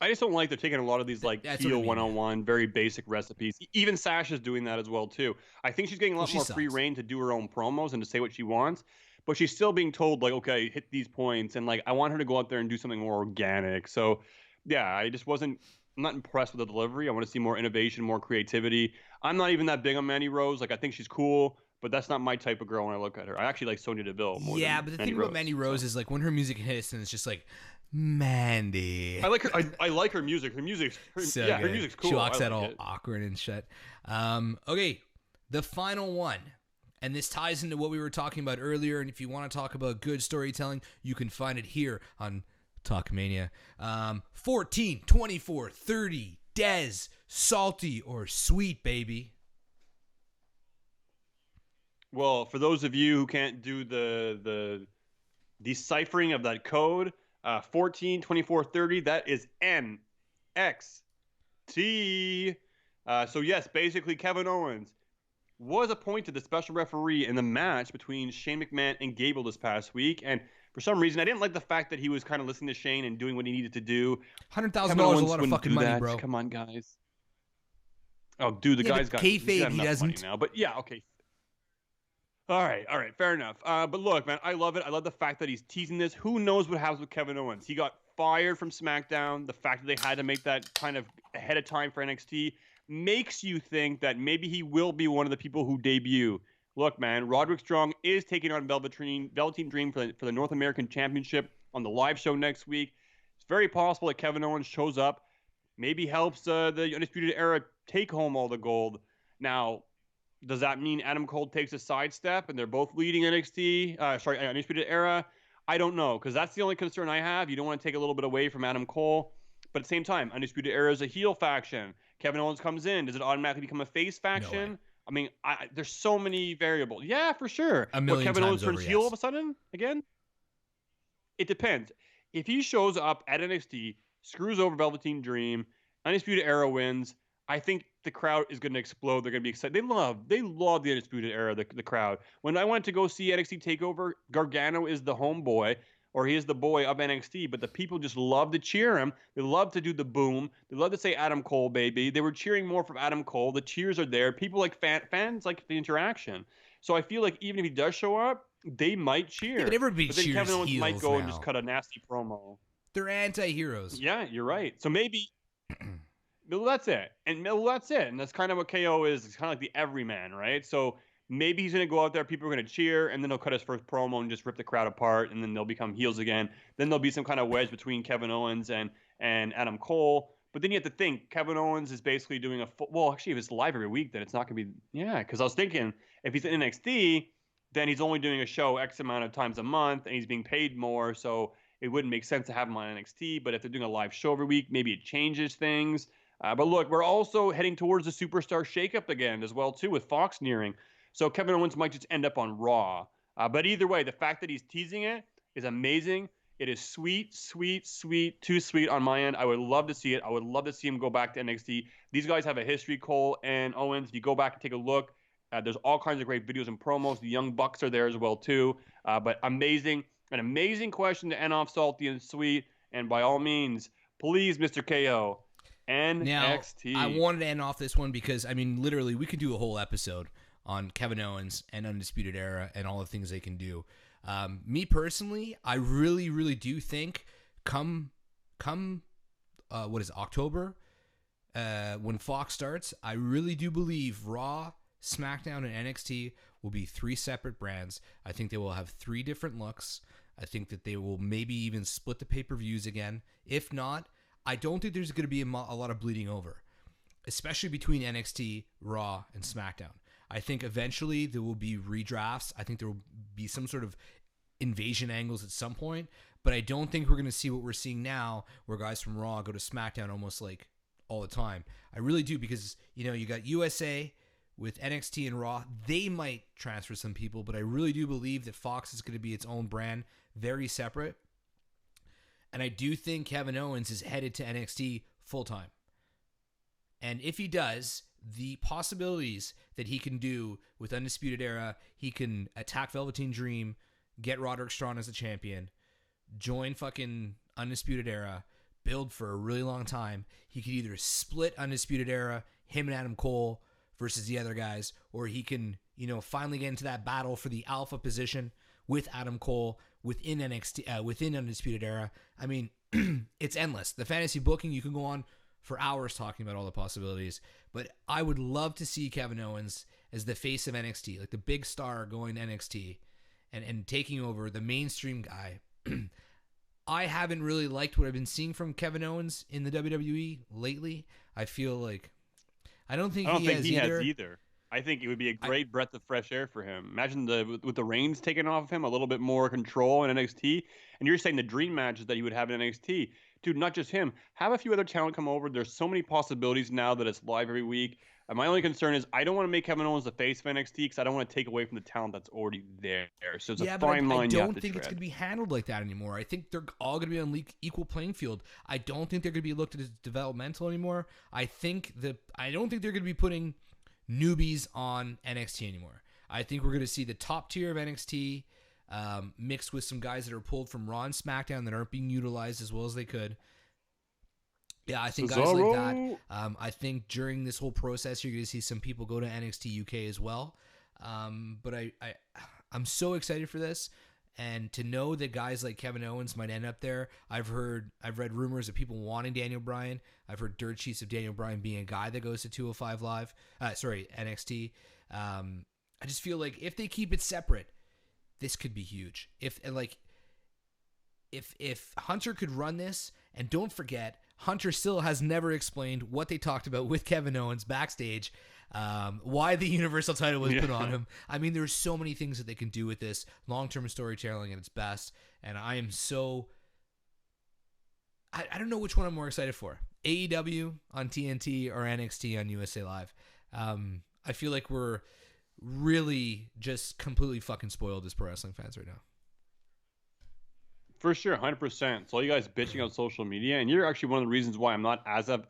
I just don't like they're taking a lot of these heel one-on-one, very basic recipes. Even Sasha's doing that as well too. I think she's getting a lot more free reign to do her own promos and to say what she wants. But she's still being told, okay, hit these points. And, I want her to go out there and do something more organic. So, yeah, I'm not impressed with the delivery. I want to see more innovation, more creativity. I'm not even that big on Mandy Rose. I think she's cool, but that's not my type of girl when I look at her. I actually like Sonya Deville more than but the thing about Mandy Rose is, when her music hits and it's just Mandy. I like her. I like her music. Her music's cool. She walks out all awkward and shit. Okay, the final one. And this ties into what we were talking about earlier. And if you want to talk about good storytelling, you can find it here on Talkmania. 14, 24, 30, Dez, salty or sweet, baby? Well, for those of you who can't do the deciphering of that code, 14, 24, 30, that is NXT. So yes, basically Kevin Owens was appointed the special referee in the match between Shane McMahon and Gable this past week. And for some reason, I didn't like the fact that he was kind of listening to Shane and doing what he needed to do. $100,000 is a lot of fucking money, bro. Come on, guys. Oh, dude, the guy's got kayfabe, he doesn't. money now. But yeah, okay. All right, fair enough. But look, man, I love it. I love the fact that he's teasing this. Who knows what happens with Kevin Owens? He got fired from SmackDown. The fact that they had to make that kind of ahead of time for NXT makes you think that maybe he will be one of the people who debut look, man, Roderick Strong is taking on Velveteen Dream for the North American Championship on the live show next week. It's very possible that Kevin Owens shows up, maybe helps the Undisputed Era take home all the gold. Now, does that mean Adam Cole takes a sidestep and they're both leading NXT? Undisputed Era. I don't know, because that's the only concern I have. You don't want to take a little bit away from Adam Cole, but at the same time, Undisputed Era is a heel faction. Kevin Owens comes in. Does it automatically become a face faction? No, I mean, there's so many variables. Yeah, for sure. A million Kevin Owens times over, turns heel all of yes. a sudden again? It depends. If he shows up at NXT, screws over Velveteen Dream, Undisputed Era wins, I think the crowd is going to explode. They're going to be excited. They love the Undisputed Era, the crowd. When I went to go see NXT TakeOver, Gargano is the homeboy, or he is the boy of NXT, but the people just love to cheer him. They love to do the boom. They love to say Adam Cole, baby. They were cheering more for Adam Cole. The cheers are there. People like fans like the interaction. So I feel like even if he does show up, they might cheer. Yeah, but everybody then cheers Kevin Owens might heels go now. and just cut a nasty promo. They're anti-heroes. Yeah, you're right. So maybe well, that's it. And that's it. And that's kind of what KO is. It's kind of like the everyman, right? So maybe he's going to go out there, people are going to cheer, and then he'll cut his first promo and just rip the crowd apart, and then they'll become heels again. Then there'll be some kind of wedge between Kevin Owens and Adam Cole. But then you have to think, Kevin Owens is basically doing well, actually, if it's live every week, then it's not going to be, because I was thinking, if he's in NXT, then he's only doing a show X amount of times a month, and he's being paid more, so it wouldn't make sense to have him on NXT. But if they're doing a live show every week, maybe it changes things. But look, we're also heading towards the superstar shakeup again as well, too, with Fox nearing. So Kevin Owens might just end up on Raw. But either way, the fact that he's teasing it is amazing. It is sweet, sweet, sweet, too sweet on my end. I would love to see it. I would love to see him go back to NXT. These guys have a history, Cole and Owens. If you go back and take a look, there's all kinds of great videos and promos. The Young Bucks are there as well, too. But amazing. An amazing question to end off salty and sweet. And by all means, please, Mr. KO, NXT. Now, I wanted to end off this one because, I mean, literally, we could do a whole episode on Kevin Owens and Undisputed Era and all the things they can do. Me personally, I really, really do think come October, when Fox starts, I really do believe Raw, SmackDown, and NXT will be 3 separate brands. I think they will have 3 different looks. I think that they will maybe even split the pay-per-views again. If not, I don't think there's going to be a lot of bleeding over, especially between NXT, Raw, and SmackDown. I think eventually there will be redrafts. I think there will be some sort of invasion angles at some point, but I don't think we're going to see what we're seeing now, where guys from Raw go to SmackDown almost like all the time. I really do, because, you got USA with NXT and Raw. They might transfer some people, but I really do believe that Fox is going to be its own brand, very separate. And I do think Kevin Owens is headed to NXT full-time. And if he does, the possibilities that he can do with Undisputed Era, he can attack Velveteen Dream, get Roderick Strong as a champion, join fucking Undisputed Era, build for a really long time. He could either split Undisputed Era, him and Adam Cole versus the other guys, or he can, finally get into that battle for the alpha position with Adam Cole within NXT, within Undisputed Era. I mean, it's endless. The fantasy booking, you can go on for hours talking about all the possibilities, but I would love to see Kevin Owens as the face of NXT, like the big star going to NXT and taking over the mainstream guy. I haven't really liked what I've been seeing from Kevin Owens in the WWE lately. I feel like I don't think he has either. I think it would be a great breath of fresh air for him. Imagine with the reins taken off of him, a little bit more control in NXT. And you're saying the dream matches that he would have in NXT. Dude, not just him. Have a few other talent come over. There's so many possibilities now that it's live every week. And my only concern is I don't want to make Kevin Owens the face of NXT because I don't want to take away from the talent that's already there. So it's a fine line. I don't think it's going to be handled like that anymore. I think they're all going to be on equal playing field. I don't think they're going to be looked at as developmental anymore. I don't think they're going to be putting newbies on NXT anymore. I think we're going to see the top tier of NXT mixed with some guys that are pulled from Raw and SmackDown that aren't being utilized as well as they could. Yeah, I think guys like that. I think during this whole process, you're going to see some people go to NXT UK as well. But I'm so excited for this, and to know that guys like Kevin Owens might end up there. I've read rumors of people wanting Daniel Bryan. I've heard dirt sheets of Daniel Bryan being a guy that goes to 205 Live. NXT. I just feel like if they keep it separate, this could be huge. If Hunter could run this, and don't forget, Hunter still has never explained what they talked about with Kevin Owens backstage, why the Universal title was put on him. I mean, there's so many things that they can do with this. Long-term storytelling at its best, and I am so... I don't know which one I'm more excited for. AEW on TNT or NXT on USA Live. I feel like we're really just completely fucking spoiled as pro wrestling fans right now. For sure, 100%. So all you guys bitching on social media, and you're actually one of the reasons why I'm not as active.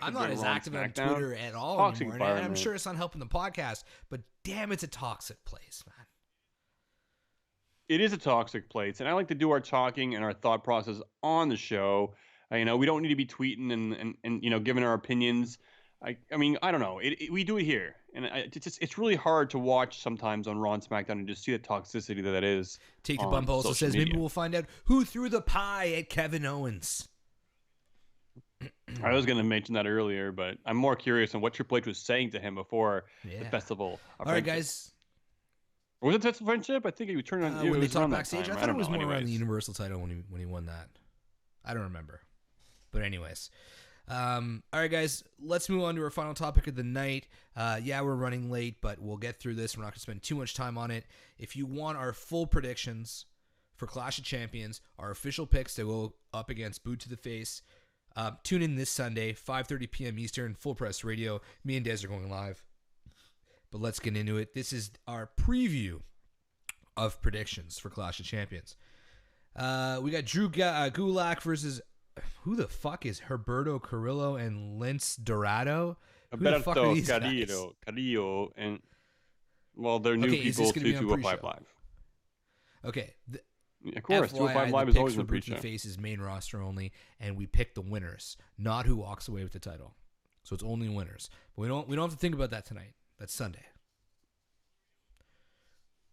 I'm not as active on Twitter at all Toxic anymore. And I'm environment. sure it's not helping the podcast, but damn, it's a toxic place, man. It is a toxic place, and I like to do our talking and our thought process on the show. We don't need to be tweeting and giving our opinions. I mean, I don't know. We do it here, and it's really hard to watch sometimes on Raw and SmackDown and just see the toxicity that is. Take the Bump also says maybe we'll find out who threw the pie at Kevin Owens. I was going to mention that earlier, but I'm more curious on what Triple H was saying to him before the festival. All right, guys. Or was it Festival Friendship? I think he turned on when they talked backstage. I thought it was more around the Universal title when he won that. I don't remember. But anyways. All right, guys, let's move on to our final topic of the night. We're running late, but we'll get through this. We're not going to spend too much time on it. If you want our full predictions for Clash of Champions, our official picks to go up against Boot to the Face, tune in this Sunday, 5:30 p.m. Eastern, Full Press Radio. Me and Des are going live. But let's get into it. This is our preview of predictions for Clash of Champions. We got Drew Gulak versus... Who the fuck is Herberto Carrillo and Lince Dorado? Who the fuck are these guys? Carrillo, and well, they're new people to 205 Live. Okay. Of course, 205 Live is always in the pre-show. Faces main roster only, and we pick the winners, not who walks away with the title. So it's only winners. But we don't have to think about that tonight. That's Sunday.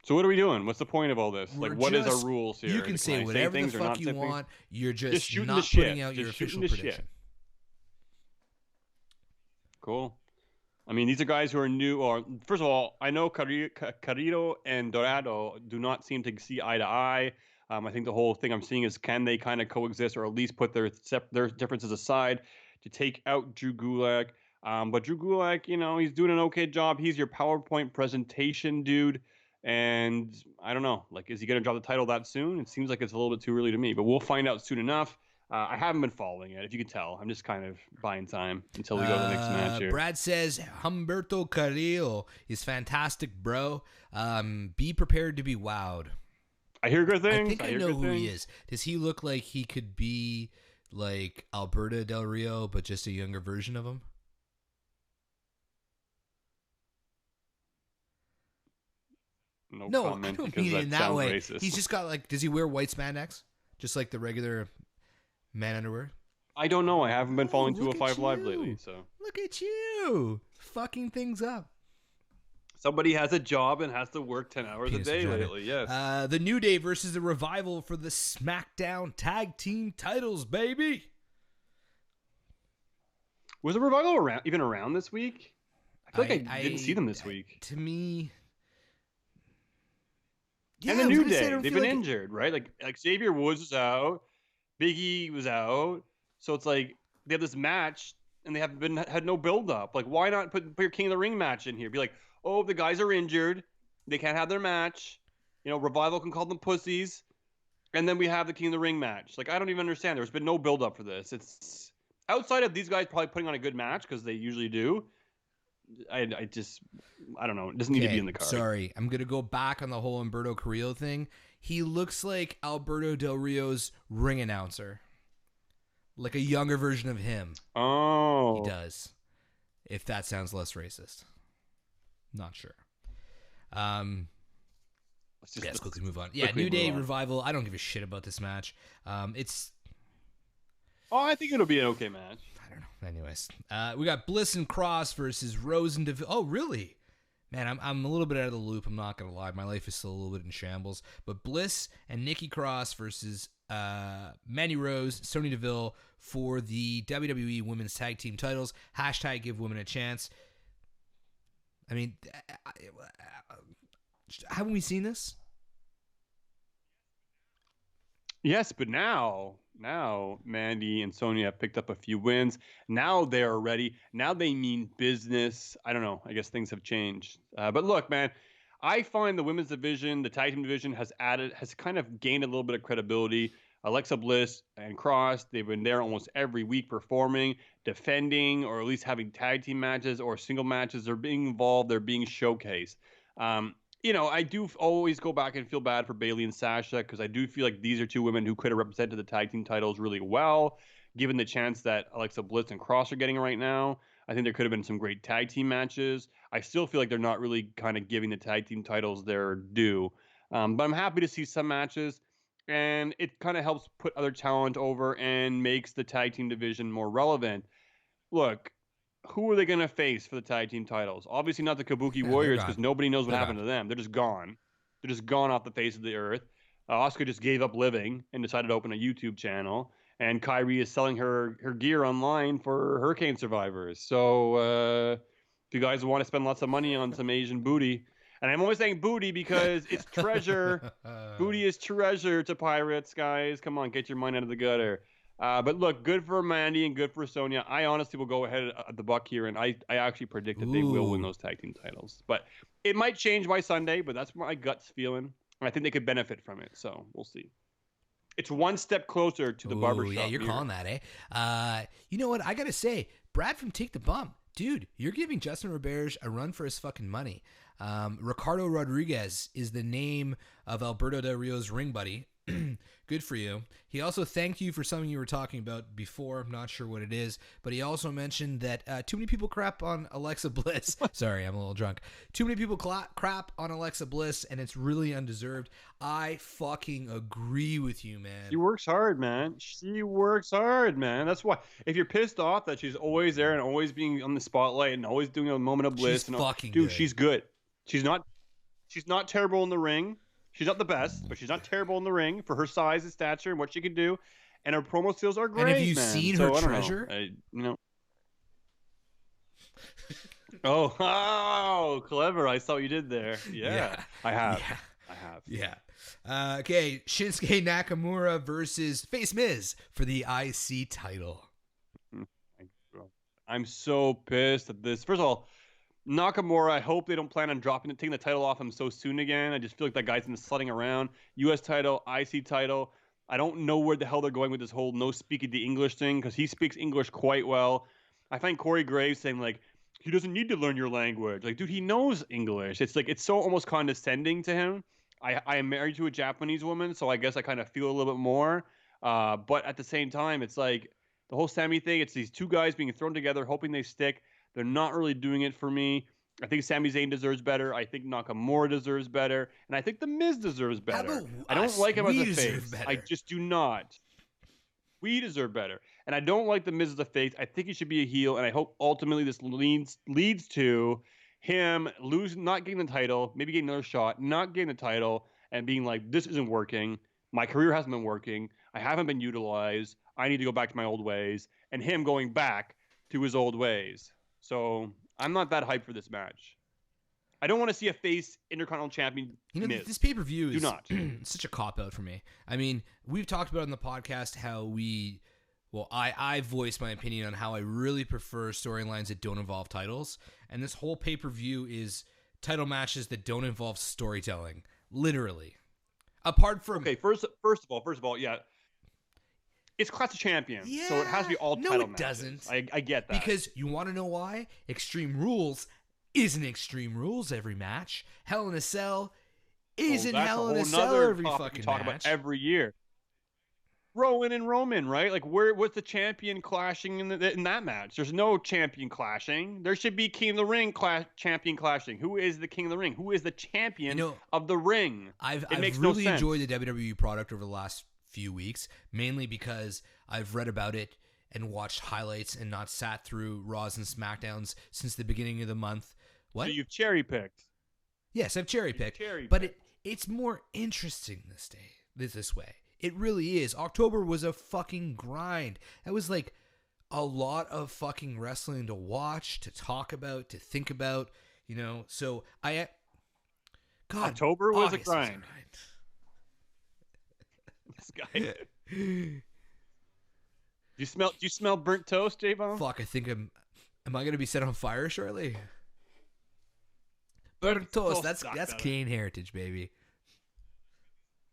So what are we doing? What's the point of all this? What is our rules here? You can say whatever the fuck you want. You're just not putting out your official prediction. Cool. I mean, these are guys who are new. Or first of all, I know Carrillo and Dorado do not seem to see eye to eye. I think the whole thing I'm seeing is, can they kind of coexist, or at least put their differences aside to take out Drew Gulak? But Drew Gulak, he's doing an okay job. He's your PowerPoint presentation dude. And I don't know, is he going to drop the title that soon? It seems like it's a little bit too early to me, but we'll find out soon enough. I haven't been following it, if you can tell. I'm just kind of buying time until we go to the next match here. Brad says, Humberto Carrillo is fantastic, bro. Be prepared to be wowed. I hear good things. I think I know who he is. Does he look like he could be like Alberto Del Rio, but just a younger version of him? No, I don't mean it in that way. Racist. He's just got does he wear white spandex? Just like the regular man underwear? I don't know. I haven't been following 205 Live lately, so. Look at you. Fucking things up. Somebody has a job and has to work 10 hours a day lately, yes. The New Day versus the Revival for the SmackDown Tag Team titles, baby. Was the Revival even around this week? I feel like I didn't see them this week. To me... Yeah, and the New Day, they've been injured, right? Like Xavier Woods was out, Big E was out, so it's like they have this match and they had no build up. Like, why not put your King of the Ring match in here? Be like, oh, the guys are injured, they can't have their match. Revival can call them pussies, and then we have the King of the Ring match. Like, I don't even understand. There's been no build up for this. It's outside of these guys probably putting on a good match because they usually do. I don't know. It doesn't need to be in the card. Sorry, I'm going to go back on the whole Humberto Carrillo thing. He looks like Alberto Del Rio's ring announcer. Like a younger version of him. Oh. He does. If that sounds less racist. Not sure. Let's quickly move on. Yeah, New Day Revival. I don't give a shit about this match. It's... Oh, I think it'll be an okay match. I don't know. Anyways, we got Bliss and Cross versus Rose and Deville. Oh, really? Man, I'm a little bit out of the loop. I'm not going to lie. My life is still a little bit in shambles. But Bliss and Nikki Cross versus Mandy Rose, Sonya Deville for the WWE Women's Tag Team titles. # give women a chance. I mean, haven't we seen this? Yes, but now Mandy and Sonya have picked up a few wins. Now they're ready. Now they mean business. I don't know. I guess things have changed. But look, man, I find the women's division, the tag team division, has kind of gained a little bit of credibility. Alexa Bliss and Cross, they've been there almost every week performing, defending, or at least having tag team matches or single matches. They're being involved. They're being showcased. I do always go back and feel bad for Bayley and Sasha because I do feel like these are two women who could have represented the tag team titles really well, given the chance that Alexa Bliss and Cross are getting right now. I think there could have been some great tag team matches. I still feel like they're not really kind of giving the tag team titles their due. But I'm happy to see some matches, and it kind of helps put other talent over and makes the tag team division more relevant. Look, who are they going to face for the tag team titles? Obviously not the Kabuki Warriors because nobody knows what happened to them. They're just gone. They're just gone off the face of the earth. Asuka just gave up living and decided to open a YouTube channel. And Kyrie is selling her gear online for hurricane survivors. So if you guys want to spend lots of money on some Asian booty, and I'm always saying booty because it's treasure. Booty is treasure to pirates, guys. Come on, get your mind out of the gutter. But look, good for Mandy and good for Sonya. I honestly will go ahead at the buck here, and I actually predict that they will win those tag team titles. But it might change by Sunday, but that's my gut's feeling. And I think they could benefit from it, so we'll see. It's one step closer to the barbershop. Yeah, you're calling that, eh? You know what? I got to say, Brad from Take the Bump, dude, you're giving Justin Roberge a run for his fucking money. Ricardo Rodriguez is the name of Alberto Del Rio's ring buddy. Good for you. He also thanked you for something you were talking about before. I'm not sure what it is, but he also mentioned that too many people crap on Alexa Bliss. Sorry, I'm a little drunk. Too many people crap on Alexa Bliss, and it's really undeserved. I fucking agree with you, man. She works hard, man. She works hard, man. That's why. If you're pissed off that she's always there and always being on the spotlight and always doing a moment of bliss, she's fucking dude, good. she's good. She's not terrible in the ring. She's not the best, but she's not terrible in the ring for her size and stature and what she can do. And her promo skills are great. And have you man. seen so, her treasure? Oh, clever. I saw what you did there. Yeah. I have. Yeah. I have. Yeah. Okay, Shinsuke Nakamura versus Face Miz for the IC title. I'm so pissed at this. First of all, Nakamura, I hope they don't plan on taking the title off him so soon again. I just feel like that guy's been slutting around. U.S. title, IC title. I don't know where the hell they're going with this whole no speaking the English thing because he speaks English quite well. I find Corey Graves saying, like, he doesn't need to learn your language. Like, dude, he knows English. It's like, it's so almost condescending to him. I am married to a Japanese woman, so I guess I kind of feel a little bit more. But at the same time, it's like the whole Sammy thing, it's these two guys being thrown together, hoping they stick. They're not really doing it for me. I think Sami Zayn deserves better. I think Nakamura deserves better. And I think The Miz deserves better. I don't like him as a face. I just do not. We deserve better. And I don't like The Miz as a face. I think he should be a heel. And I hope ultimately this leads to him not getting the title, maybe getting another shot, not getting the title, and being like, this isn't working. My career hasn't been working. I haven't been utilized. I need to go back to my old ways. And him going back to his old ways. So I'm not that hyped for this match. I don't want to see a face Intercontinental Champion. This pay-per-view is not. Such a cop-out for me. I mean, we've talked about on the podcast how I voiced my opinion on how I really prefer storylines that don't involve titles. And this whole pay-per-view is title matches that don't involve storytelling. Literally. Apart from... Okay, first of all, yeah. It's Clash of Champions, so it has to be all title matches. No, it doesn't. I get that. Because you want to know why? Extreme Rules isn't Extreme Rules every match. Hell in a Cell isn't Hell in a Cell every fucking talk match. About every year. Rowan and Roman, right? Like, what's the champion clashing in that match? There's no champion clashing. There should be King of the Ring champion clashing. Who is the King of the Ring? Who is the champion of the ring? I've really enjoyed the WWE product over the last few weeks, mainly because I've read about it and watched highlights and not sat through Raws and SmackDowns since the beginning of the month. What? So you've cherry-picked. Yes, I've cherry-picked. But it's more interesting this way. It really is. October was a fucking grind. That was like a lot of fucking wrestling to watch, to talk about, to think about. You know, so God, October was a August was grind. This guy. Do you smell burnt toast, J-Bone? Fuck, I think am I gonna be set on fire shortly? Burnt toast, that's Canadian heritage, baby.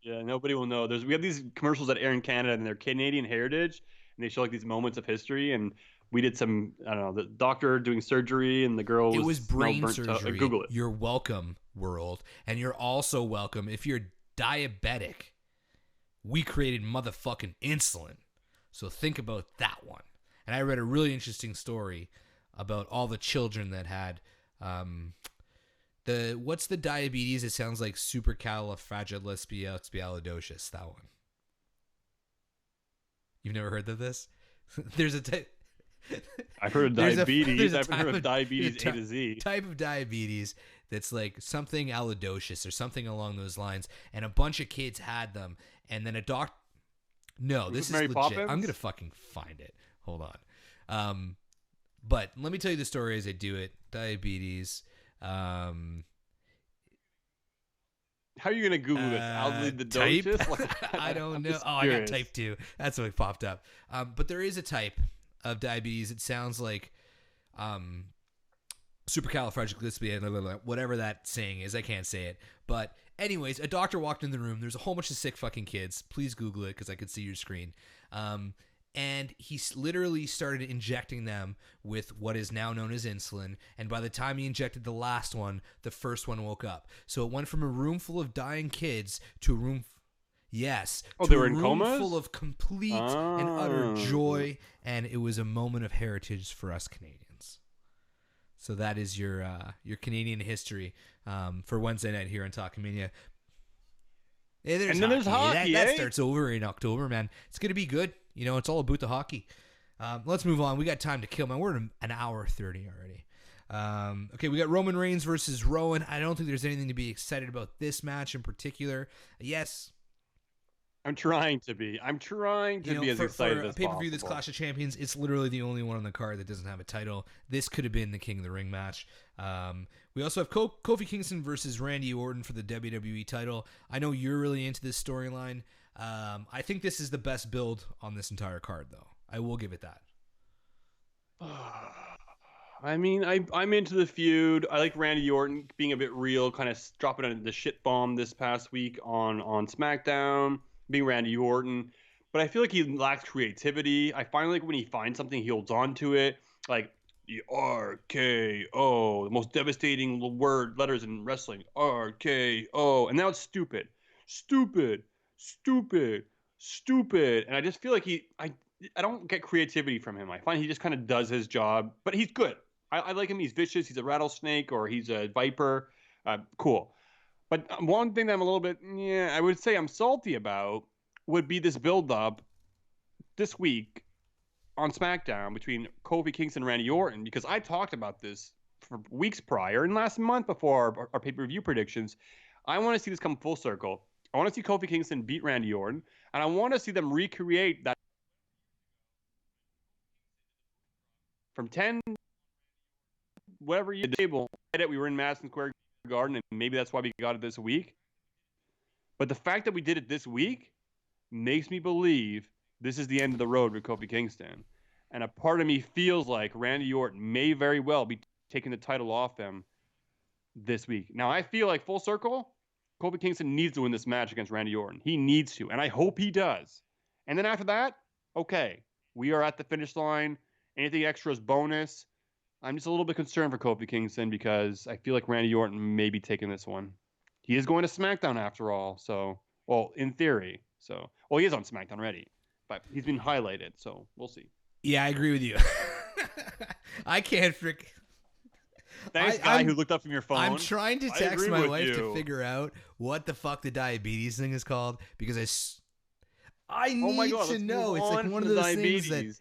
Yeah, nobody will know. We have these commercials that air in Canada, and they're Canadian heritage, and they show like these moments of history. And we did some, I don't know, the doctor doing surgery, and the girl It was brain burnt surgery. Google it. You're welcome, world, and you're also welcome if you're diabetic. We created motherfucking insulin, so think about that one. And I read a really interesting story about all the children that had what's the diabetes? It sounds like supercalifragilisticexpialidocious. That one. You've never heard of this? There's a type. I've heard of diabetes. I've heard of diabetes A to Z. Type of diabetes that's like something alidocious or something along those lines, and a bunch of kids had them, and then a doctor. No, this is Mary legit. Poppins? I'm gonna fucking find it. Hold on. But let me tell you the story as I do it. Diabetes. How are you gonna Google this? Alidocious? Type? I don't know. Oh, I got type 2. That's what popped up. But there is a type of diabetes. It sounds like supercalifragilisticexpialidocious, whatever that saying is. I can't say it. But anyways, a doctor walked in the room. There's a whole bunch of sick fucking kids. Please Google it because I could see your screen. And he literally started injecting them with what is now known as insulin. And by the time he injected the last one, the first one woke up. So it went from a room full of dying kids to a room... Yes. Oh, to they were a in room comas? full of complete and utter joy. And it was a moment of heritage for us Canadians. So that is your Canadian history for Wednesday night here on Talkmania. Hey, and then there's hockey. That starts over in October, man. It's going to be good. You know, it's all about the hockey. Let's move on. We got time to kill, man. We're at an hour 30 already. Okay, we got Roman Reigns versus Rowan. I don't think there's anything to be excited about this match in particular. Yes. I'm trying to be as excited for a as pay-per-view possible. that's Clash of Champions, it's literally the only one on the card that doesn't have a title. This could have been the King of the Ring match. We also have Kofi Kingston versus Randy Orton for the WWE title. I know you're really into this storyline. I think this is the best build on this entire card, though. I will give it that. I mean, I'm into the feud. I like Randy Orton being a bit real, kind of dropping the shit bomb this past week on SmackDown, being Randy Orton. But I feel like he lacks creativity. I find like when he finds something, he holds on to it. Like the RKO, the most devastating letters in wrestling, RKO. And now it's stupid. And I just feel like I don't get creativity from him. I find he just kind of does his job, but he's good. I like him. He's vicious. He's a rattlesnake or he's a viper. Cool. But one thing that I'm a little bit, I would say I'm salty about would be this build-up this week on SmackDown between Kofi Kingston and Randy Orton, because I talked about this for weeks prior and last month before our pay-per-view predictions. I want to see this come full circle. I want to see Kofi Kingston beat Randy Orton, and I want to see them recreate that from 10, whatever you table. We were in Madison Square Garden, and maybe that's why we got it this week. But the fact that we did it this week makes me believe this is the end of the road with Kofi Kingston. And a part of me feels like Randy Orton may very well be taking the title off him this week. Now, I feel like full circle, Kofi Kingston needs to win this match against Randy Orton. He needs to, and I hope he does. And then after that, okay, we are at the finish line. Anything extra is bonus. I'm just a little bit concerned for Kofi Kingston because I feel like Randy Orton may be taking this one. He is going to SmackDown after all, so, well, in theory. So, well, he is on SmackDown already, but he's been highlighted, so we'll see. Yeah, I agree with you. I can't Thanks, guy who looked up from your phone. I'm trying to text my wife to figure out what the fuck the diabetes thing is called because I need to know. It's like one of those things that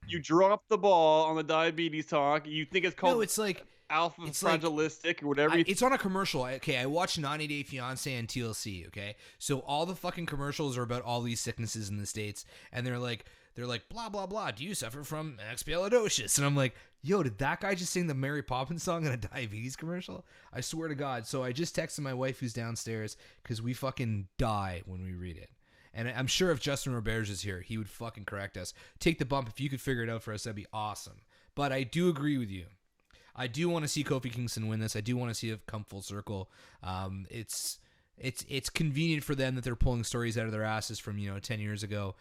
you drop the ball on the diabetes talk. You think it's called it's like alpha fragilistic or whatever. It's on a commercial. Okay, I watched 90 Day Fiance and TLC. Okay, so all the fucking commercials are about all these sicknesses in the States, and they're like they're like, blah, blah, blah, do you suffer from expialidocious? And I'm like, yo, did that guy just sing the Mary Poppins song in a diabetes commercial? I swear to God. So I just texted my wife who's downstairs because we fucking die when we read it. And I'm sure if Justin Roberge is here, he would fucking correct us. Take the bump. If you could figure it out for us, that'd be awesome. But I do agree with you. I do want to see Kofi Kingston win this. I do want to see it come full circle. It's convenient for them that they're pulling stories out of their asses from 10 years ago.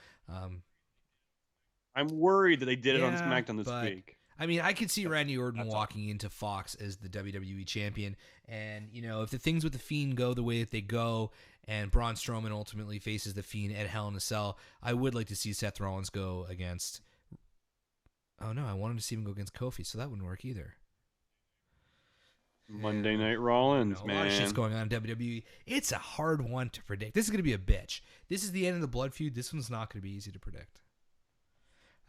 I'm worried that they did it on SmackDown this week. I mean, I could see Randy Orton walking into Fox as the WWE champion, and if the things with the Fiend go the way that they go, and Braun Strowman ultimately faces the Fiend at Hell in a Cell, I would like to see Seth Rollins go against. Oh no, I wanted to see him go against Kofi, so that wouldn't work either. Monday Night Rollins, man. A lot of shit's going on in WWE. It's a hard one to predict. This is going to be a bitch. This is the end of the blood feud. This one's not going to be easy to predict.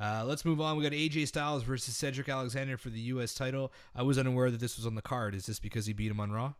Let's move on. We got AJ Styles versus Cedric Alexander for the U.S. title. I was unaware that this was on the card. Is this because he beat him on Raw?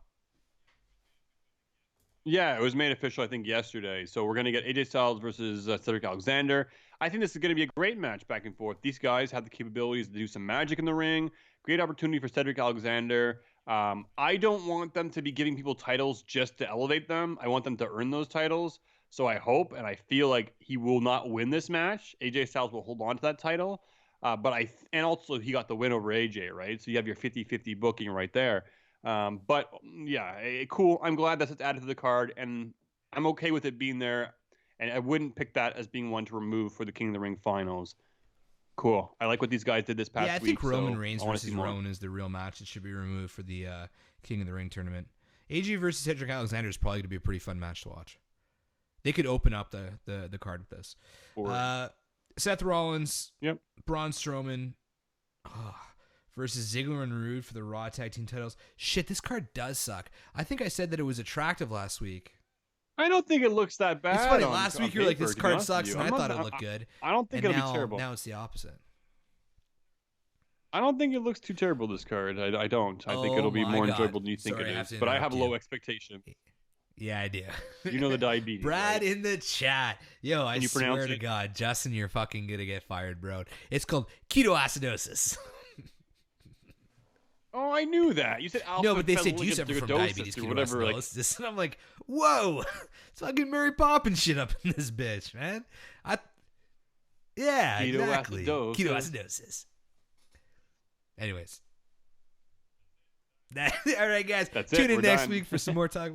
Yeah, it was made official, I think, yesterday. So we're going to get AJ Styles versus Cedric Alexander. I think this is going to be a great match back and forth. These guys have the capabilities to do some magic in the ring. Great opportunity for Cedric Alexander. I don't want them to be giving people titles just to elevate them. I want them to earn those titles. So I hope and I feel like he will not win this match. AJ Styles will hold on to that title. And also he got the win over AJ, right? So you have your 50-50 booking right there. But yeah, cool. I'm glad that's added to the card, and I'm okay with it being there. And I wouldn't pick that as being one to remove for the King of the Ring finals. Cool. I like what these guys did this past week. Yeah, I think Roman Reigns versus Rowan is the real match that should be removed for the King of the Ring tournament. AJ versus Cedric Alexander is probably going to be a pretty fun match to watch. They could open up the card with this. Seth Rollins, Braun Strowman versus Ziggler and Rude for the Raw Tag Team titles. Shit, this card does suck. I think I said that it was attractive last week. I don't think it looks that bad. It's funny. Last week you were like, this card sucks, and I thought it looked good. I don't think it'll be terrible. Now it's the opposite. I don't think it looks too terrible, this card. I don't. I think it'll be more enjoyable than you think it is. But I have low expectation. Yeah, I do. You know the diabetes. Brad right? in the chat. Yo, I swear to God, Justin, you're fucking going to get fired, bro. It's called ketoacidosis. Oh, I knew that. You said alpha. No, but they said you suffer from diabetes, ketoacidosis. And I'm like, whoa, it's fucking Mary Poppins shit up in this bitch, man. Yeah, exactly. Ketoacidosis. Anyways. All right, guys. Tune in next week for some more talk.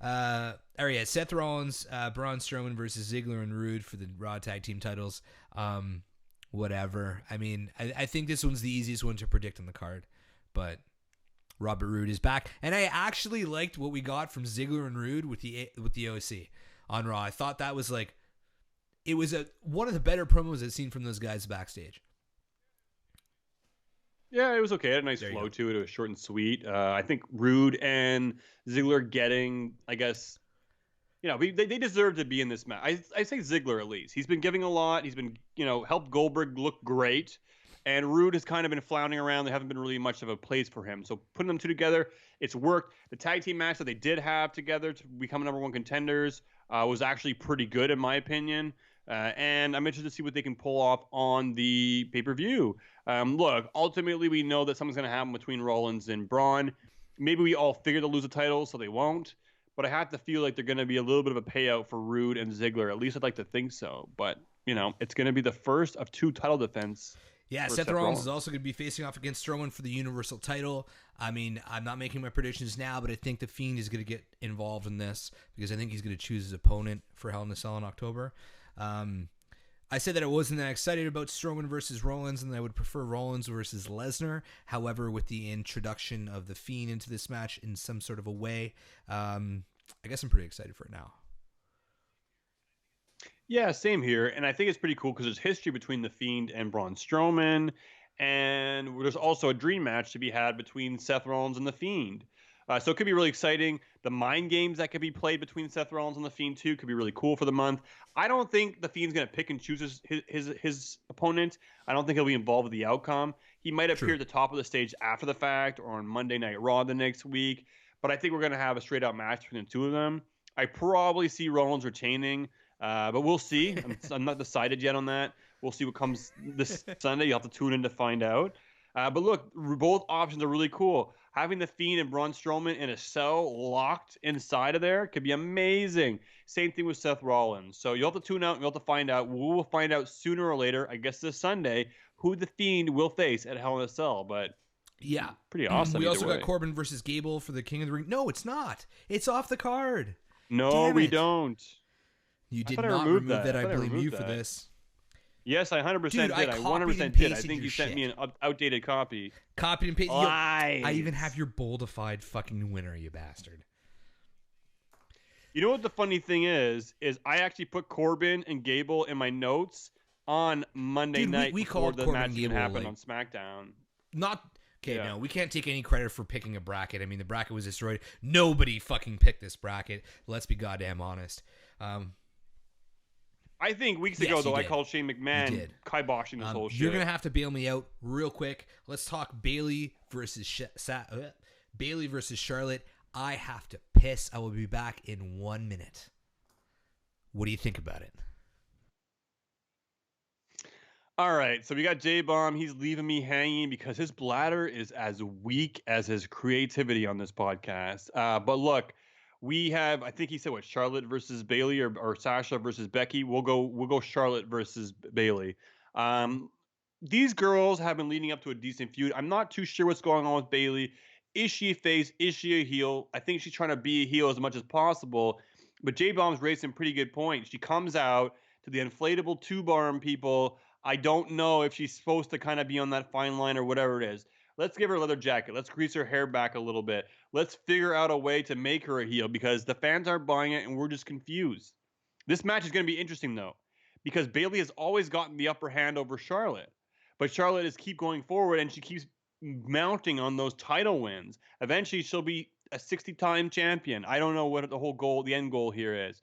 All right, yeah. Seth Rollins, Braun Strowman versus Ziggler and Rude for the Raw Tag Team titles. Whatever. I mean, I think this one's the easiest one to predict on the card. But Robert Roode is back, and I actually liked what we got from Ziggler and Rude with the OC on Raw. I thought that was it was one of the better promos I've seen from those guys backstage. Yeah, it was okay. It had a nice flow to it. It was short and sweet. I think Rude and Ziggler getting, I guess, they deserve to be in this match. I say Ziggler at least. He's been giving a lot. He's been, helped Goldberg look great. And Rude has kind of been floundering around. There haven't been really much of a place for him. So putting them two together, it's worked. The tag team match that they did have together to become number one contenders was actually pretty good, in my opinion. And I'm interested to see what they can pull off on the pay-per-view. Look, ultimately, we know that something's going to happen between Rollins and Braun. Maybe we all figure they'll lose the title, so they won't. But I have to feel like they're going to be a little bit of a payout for Rude and Ziggler. At least I'd like to think so. But, it's going to be the first of two title defense. Yeah, Seth Rollins is also going to be facing off against Strowman for the Universal title. I mean, I'm not making my predictions now, but I think The Fiend is going to get involved in this because I think he's going to choose his opponent for Hell in a Cell in October. I said that I wasn't that excited about Strowman versus Rollins and I would prefer Rollins versus Lesnar. However, with the introduction of The Fiend into this match in some sort of a way, I guess I'm pretty excited for it now. Yeah, same here. And I think it's pretty cool because there's history between The Fiend and Braun Strowman. And there's also a dream match to be had between Seth Rollins and The Fiend. So it could be really exciting. The mind games that could be played between Seth Rollins and The Fiend, too, could be really cool for the month. I don't think The Fiend's going to pick and choose his opponent. I don't think he'll be involved with the outcome. He might appear at the top of the stage after the fact or on Monday Night Raw the next week. But I think we're going to have a straight-out match between the two of them. I probably see Rollins retaining. But we'll see. I'm not decided yet on that. We'll see what comes this Sunday. You'll have to tune in to find out. But look, both options are really cool. Having the Fiend and Braun Strowman in a cell locked inside of there could be amazing. Same thing with Seth Rollins. So you'll have to tune out and you'll have to find out. We will find out sooner or later, I guess this Sunday, who the Fiend will face at Hell in a Cell. But yeah, pretty awesome. We also way. got Corbin versus Gable for the King of the Ring. No, it's not. It's off the card. No, Damn we it. don't. You did not remove that. I blame you for this. Yes, I 100% Dude, did. I 100% did. I think you shit. sent me an outdated copy. Copied and pasted. Lies. I even have your boldified fucking winner, you bastard. You know what the funny thing is I actually put Corbin and Gable in my notes on Monday night we before called the Corbin match and even Gable, happened like, on SmackDown. No, we can't take any credit for picking a bracket. I mean, the bracket was destroyed. Nobody fucking picked this bracket. Let's be goddamn honest. I think weeks ago, though, I did. called Shane McMahon kiboshing this whole shit. You're gonna have to bail me out real quick. Let's talk Bailey versus Charlotte. I have to piss. I will be back in 1 minute. What do you think about it? All right, so we got J-Bomb. He's leaving me hanging because his bladder is as weak as his creativity on this podcast. But look, we have, I think he said, what, Charlotte versus Bailey or Sasha versus Becky? We'll go Charlotte versus Bailey. These girls have been leading up to a decent feud. I'm not too sure what's going on with Bailey. Is she a face? Is she a heel? I think she's trying to be a heel as much as possible. But J-Bomb's raised some pretty good points. She comes out to the inflatable two-barm people. I don't know if she's supposed to kind of be on that fine line or whatever it is. Let's give her a leather jacket. Let's grease her hair back a little bit. Let's figure out a way to make her a heel because the fans aren't buying it and we're just confused. This match is going to be interesting, though, because Bailey has always gotten the upper hand over Charlotte. But Charlotte is keep going forward and she keeps mounting on those title wins. Eventually, she'll be a 60-time champion. I don't know what the end goal here is.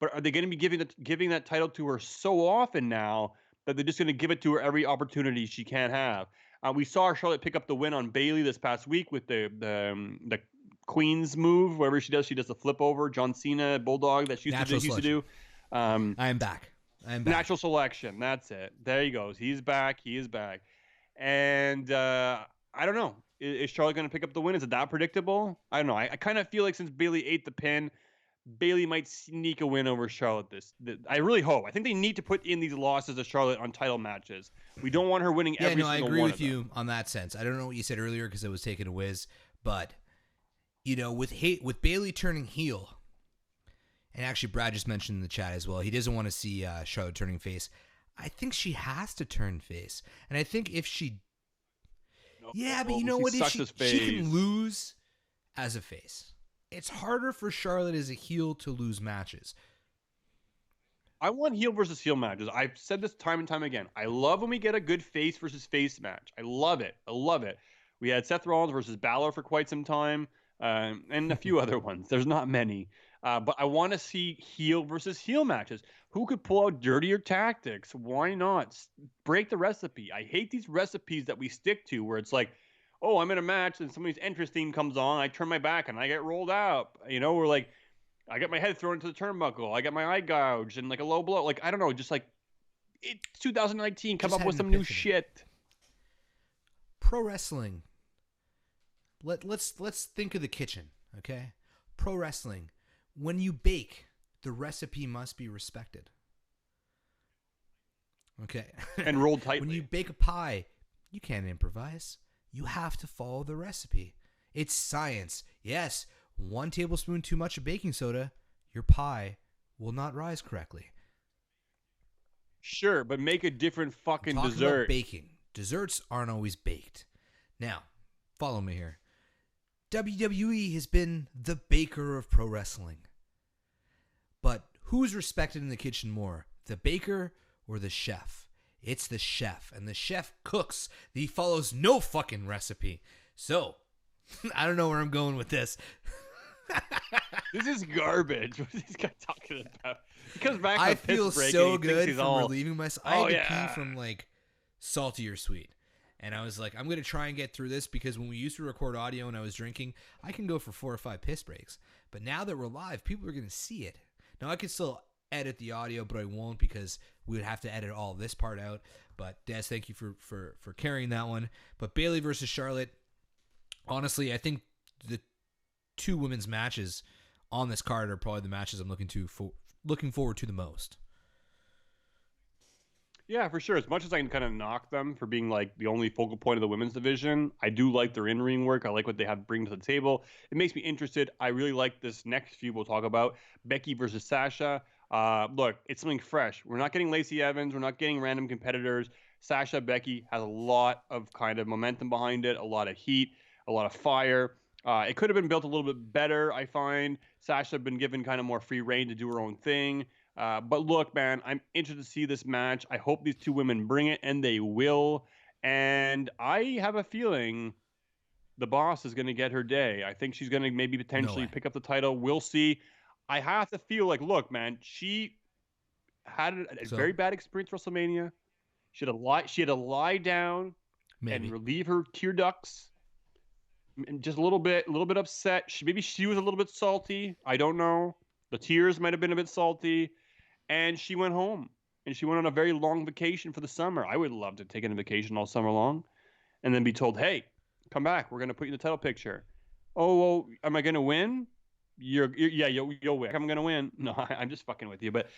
But are they going to be giving that title to her so often now that they're just going to give it to her every opportunity she can have? We saw Charlotte pick up the win on Bailey this past week with the Queen's move, whatever she does a flip over, John Cena Bulldog that she used to do. I am back. Natural selection. That's it. There he goes. He's back. He is back. And I don't know. Is Charlotte going to pick up the win? Is it that predictable? I don't know. I kind of feel like since Bailey ate the pin, Bailey might sneak a win over Charlotte. I really hope. I think they need to put in these losses of Charlotte on title matches. We don't want her winning every single one. I agree with you on that sense. I don't know what you said earlier because it was taking a whiz, but with Bailey turning heel, and actually Brad just mentioned in the chat as well, he doesn't want to see Charlotte turning face. I think she has to turn face, and I think if she, but you know what? If she can lose as a face. It's harder for Charlotte as a heel to lose matches. I want heel versus heel matches. I've said this time and time again. I love when we get a good face versus face match. I love it. We had Seth Rollins versus Balor for quite some time, and a few other ones. There's not many. But I want to see heel versus heel matches. Who could pull out dirtier tactics? Why not? Break the recipe. I hate these recipes that we stick to where it's like, oh, I'm in a match and somebody's entrance theme comes on. I turn my back and I get rolled out. We're like, I get my head thrown into the turnbuckle. I get my eye gouged and like a low blow. Like, I don't know, just like it's 2019. Come up with some new shit. Pro wrestling. Let's think of the kitchen, okay? Pro wrestling. When you bake, the recipe must be respected. Okay. And rolled tightly. When you bake a pie, you can't improvise. You have to follow the recipe. It's science. Yes, 1 tablespoon too much of baking soda, your pie will not rise correctly. Sure, but make a different fucking I'm talking dessert. About baking. Desserts aren't always baked. Now, follow me here. WWE has been the baker of pro wrestling. But who's respected in the kitchen more, the baker or the chef? It's the chef, and the chef cooks. He follows no fucking recipe. So, I don't know where I'm going with this. This is garbage. What is this guy talking about? He comes back. I feel so good from all... relieving myself. I had to pee from like salty or sweet. And I was like, I'm going to try and get through this because when we used to record audio and I was drinking, I can go for 4 or 5 piss breaks. But now that we're live, people are going to see it. Now, I can still edit the audio, but I won't because we would have to edit all this part out. But Des, thank you for carrying that one. But Bayley versus Charlotte, honestly, I think the two women's matches on this card are probably the matches I'm looking forward to the most. Yeah, for sure. As much as I can kind of knock them for being like the only focal point of the women's division, I do like their in-ring work. I like what they have to bring to the table. It makes me interested. I really like this next feud we'll talk about, Becky versus Sasha. Look, it's something fresh. We're not getting Lacey Evans. We're not getting random competitors. Sasha Becky has a lot of kind of momentum behind it, a lot of heat, a lot of fire. It could have been built a little bit better, I find. Sasha been given kind of more free reign to do her own thing. But look, man, I'm interested to see this match. I hope these two women bring it, and they will. And I have a feeling the boss is going to get her day. I think she's going to maybe potentially pick up the title. We'll see. I have to feel like, look, man, she had a very bad experience at WrestleMania. She had to lie down and relieve her tear ducts. And just a little bit upset. Maybe she was a little bit salty. I don't know. The tears might have been a bit salty. And she went home. And she went on a very long vacation for the summer. I would love to take a vacation all summer long. And then be told, hey, come back. We're going to put you in the title picture. Oh, well, am I going to win? You'll win. I'm going to win. No, I'm just fucking with you. But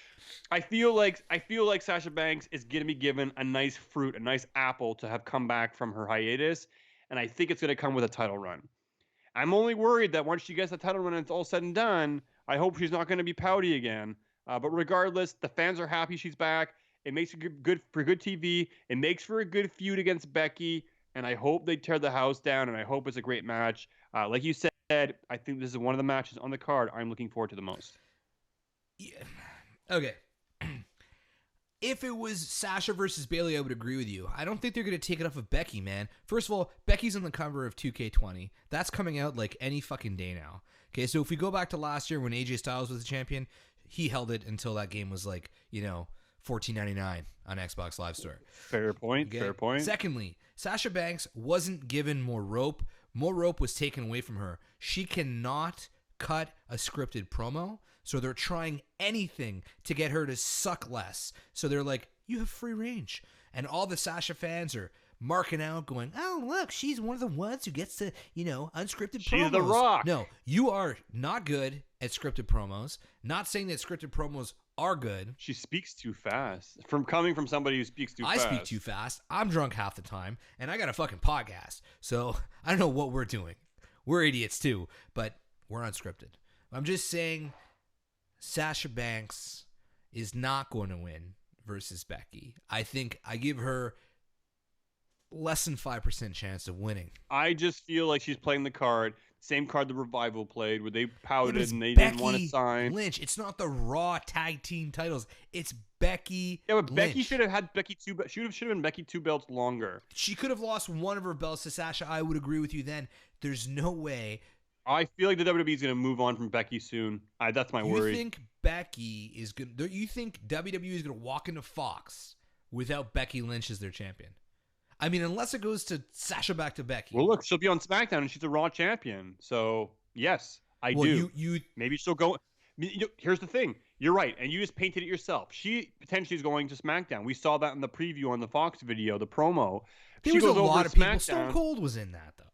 I feel like Sasha Banks is going to be given a nice fruit, a nice apple to have come back from her hiatus. And I think it's going to come with a title run. I'm only worried that once she gets the title run and it's all said and done, I hope she's not going to be pouty again. But regardless, the fans are happy she's back. It makes it good for good TV. It makes for a good feud against Becky. And I hope they tear the house down, and I hope it's a great match. Like you said, I think this is one of the matches on the card I'm looking forward to the most. Yeah. Okay. If it was Sasha versus Bayley, I would agree with you. I don't think they're going to take it off of Becky, man. First of all, Becky's on the cover of 2K20. That's coming out like any fucking day now. Okay, so if we go back to last year when AJ Styles was the champion, he held it until that game was like, $14.99 on Xbox Live Store. Fair point. Okay? Fair point. Secondly, Sasha Banks wasn't given more rope. More rope was taken away from her. She cannot cut a scripted promo, so they're trying anything to get her to suck less. So they're like, you have free range. And all the Sasha fans are marking out, going, oh, look, she's one of the ones who gets to, unscripted promos. She's the Rock. No, you are not good at scripted promos. Not saying that scripted promos are good. She speaks too fast. Coming from somebody who speaks too I fast. speak too fast. I'm drunk half the time, and I got a fucking podcast. So I don't know what we're doing. We're idiots too, but we're unscripted. I'm just saying Sasha Banks is not going to win versus Becky. I think I give her less than 5% chance of winning. I just feel like she's playing the card. Same card the Revival played, where they pouted and they Becky didn't want to sign. Lynch. It's not the Raw tag team titles. It's Becky. Yeah, but Lynch. Becky should have had Becky two. Should have been Becky 2 belts longer. She could have lost one of her belts to Sasha. I would agree with you then. There's no way. I feel like the WWE is going to move on from Becky soon. That's my worry. You think Becky is going? You think WWE is going to walk into Fox without Becky Lynch as their champion? I mean, unless it goes to Sasha back to Becky. Well, look, she'll be on SmackDown and she's a Raw champion. So yes, I do. Maybe she'll go. Here's the thing. You're right, and you just painted it yourself. She potentially is going to SmackDown. We saw that in the preview on the Fox video, the promo. There was a lot of people. Stone Cold was in that though.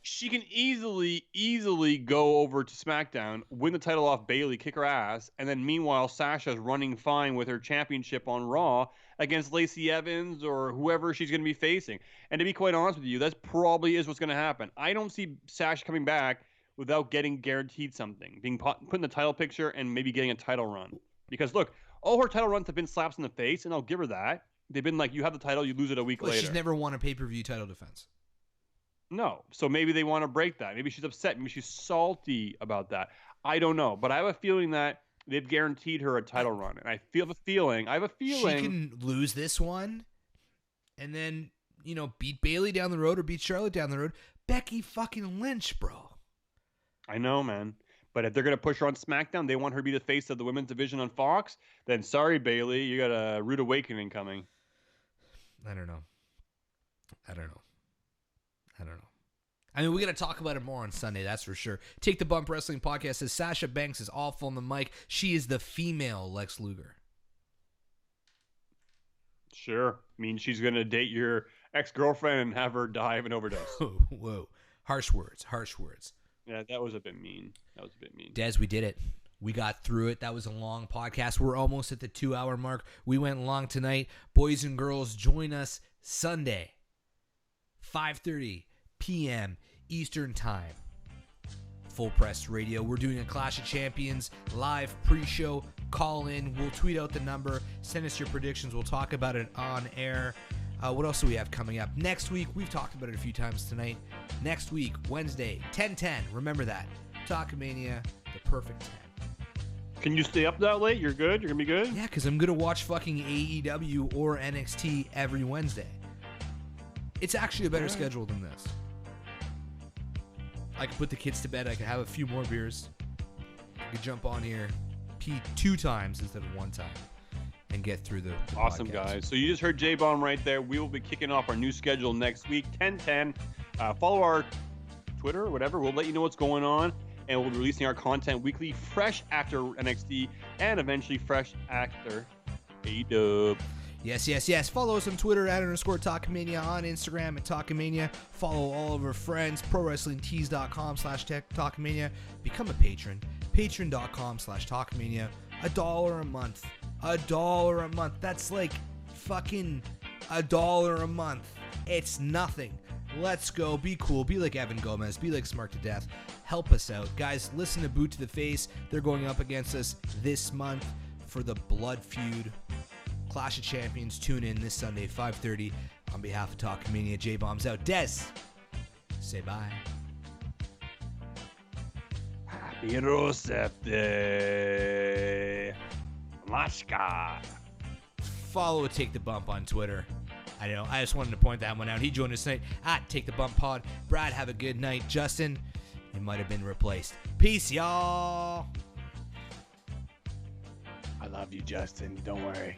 She can easily go over to SmackDown, win the title off Bayley, kick her ass, and then meanwhile Sasha's running fine with her championship on Raw against Lacey Evans or whoever she's going to be facing. And to be quite honest with you, that probably is what's going to happen. I don't see Sasha coming back without getting guaranteed something, being put in the title picture and maybe getting a title run. Because look, all her title runs have been slaps in the face, and I'll give her that. They've been like, you have the title, you lose it a week later. She's never won a pay-per-view title defense. No. So maybe they want to break that. Maybe she's upset. Maybe she's salty about that. I don't know. But I have a feeling that they've guaranteed her a title run. And I have a feeling. She can lose this one and then, beat Bayley down the road or beat Charlotte down the road. Becky fucking Lynch, bro. I know, man. But if they're going to push her on SmackDown, they want her to be the face of the women's division on Fox, then sorry, Bayley, you got a rude awakening coming. I don't know. I mean, we're going to talk about it more on Sunday, that's for sure. Take the Bump Wrestling Podcast says Sasha Banks is awful on the mic. She is the female Lex Luger. Sure. I mean, she's going to date your ex-girlfriend and have her die of an overdose. Whoa. Harsh words. Yeah, that was a bit mean. Des, we did it. We got through it. That was a long podcast. We're almost at the 2-hour mark. We went long tonight. Boys and girls, join us Sunday, 5:30 p.m. Eastern Time. Full Press Radio. We're doing a Clash of Champions live pre-show. Call in. We'll tweet out the number. Send us your predictions. We'll talk about it on air. What else do we have coming up? Next week, we've talked about it a few times tonight. Next week, Wednesday, 10:10. Remember that. Talkamania, the perfect 10. Can you stay up that late? You're good? You're going to be good? Yeah, because I'm going to watch fucking AEW or NXT every Wednesday. It's actually a better schedule than this. I could put the kids to bed. I could have a few more beers. I could jump on here, pee 2 times instead of 1 time, and get through the awesome, podcast. Guys. So you just heard J-Bomb right there. We will be kicking off our new schedule next week, 10:10. Follow our Twitter or whatever. We'll let you know what's going on. And we'll be releasing our content weekly, fresh after NXT, and eventually fresh after AEW. Yes. Follow us on Twitter @_Talkamania, on Instagram @Talkamania. Follow all of our friends, ProWrestlingTees.com/Talkamania. Become a patron, patreon.com/Talkamania. $1 a month. $1 a month. That's like fucking $1 a month. It's nothing. Let's go. Be cool. Be like Evan Gomez. Be like Smart to Death. Help us out. Guys, listen to Boot to the Face. They're going up against us this month for the Blood Feud. Clash of Champions. Tune in this Sunday, 5:30. On behalf of Talkamania, J-Bomb's out. Des, say bye. Happy Rosette. Lashka. Follow Take the Bump on Twitter. I know. I just wanted to point that one out. He joined us tonight at Take the Bump Pod. Brad, have a good night. Justin, he might have been replaced. Peace, y'all. I love you, Justin. Don't worry.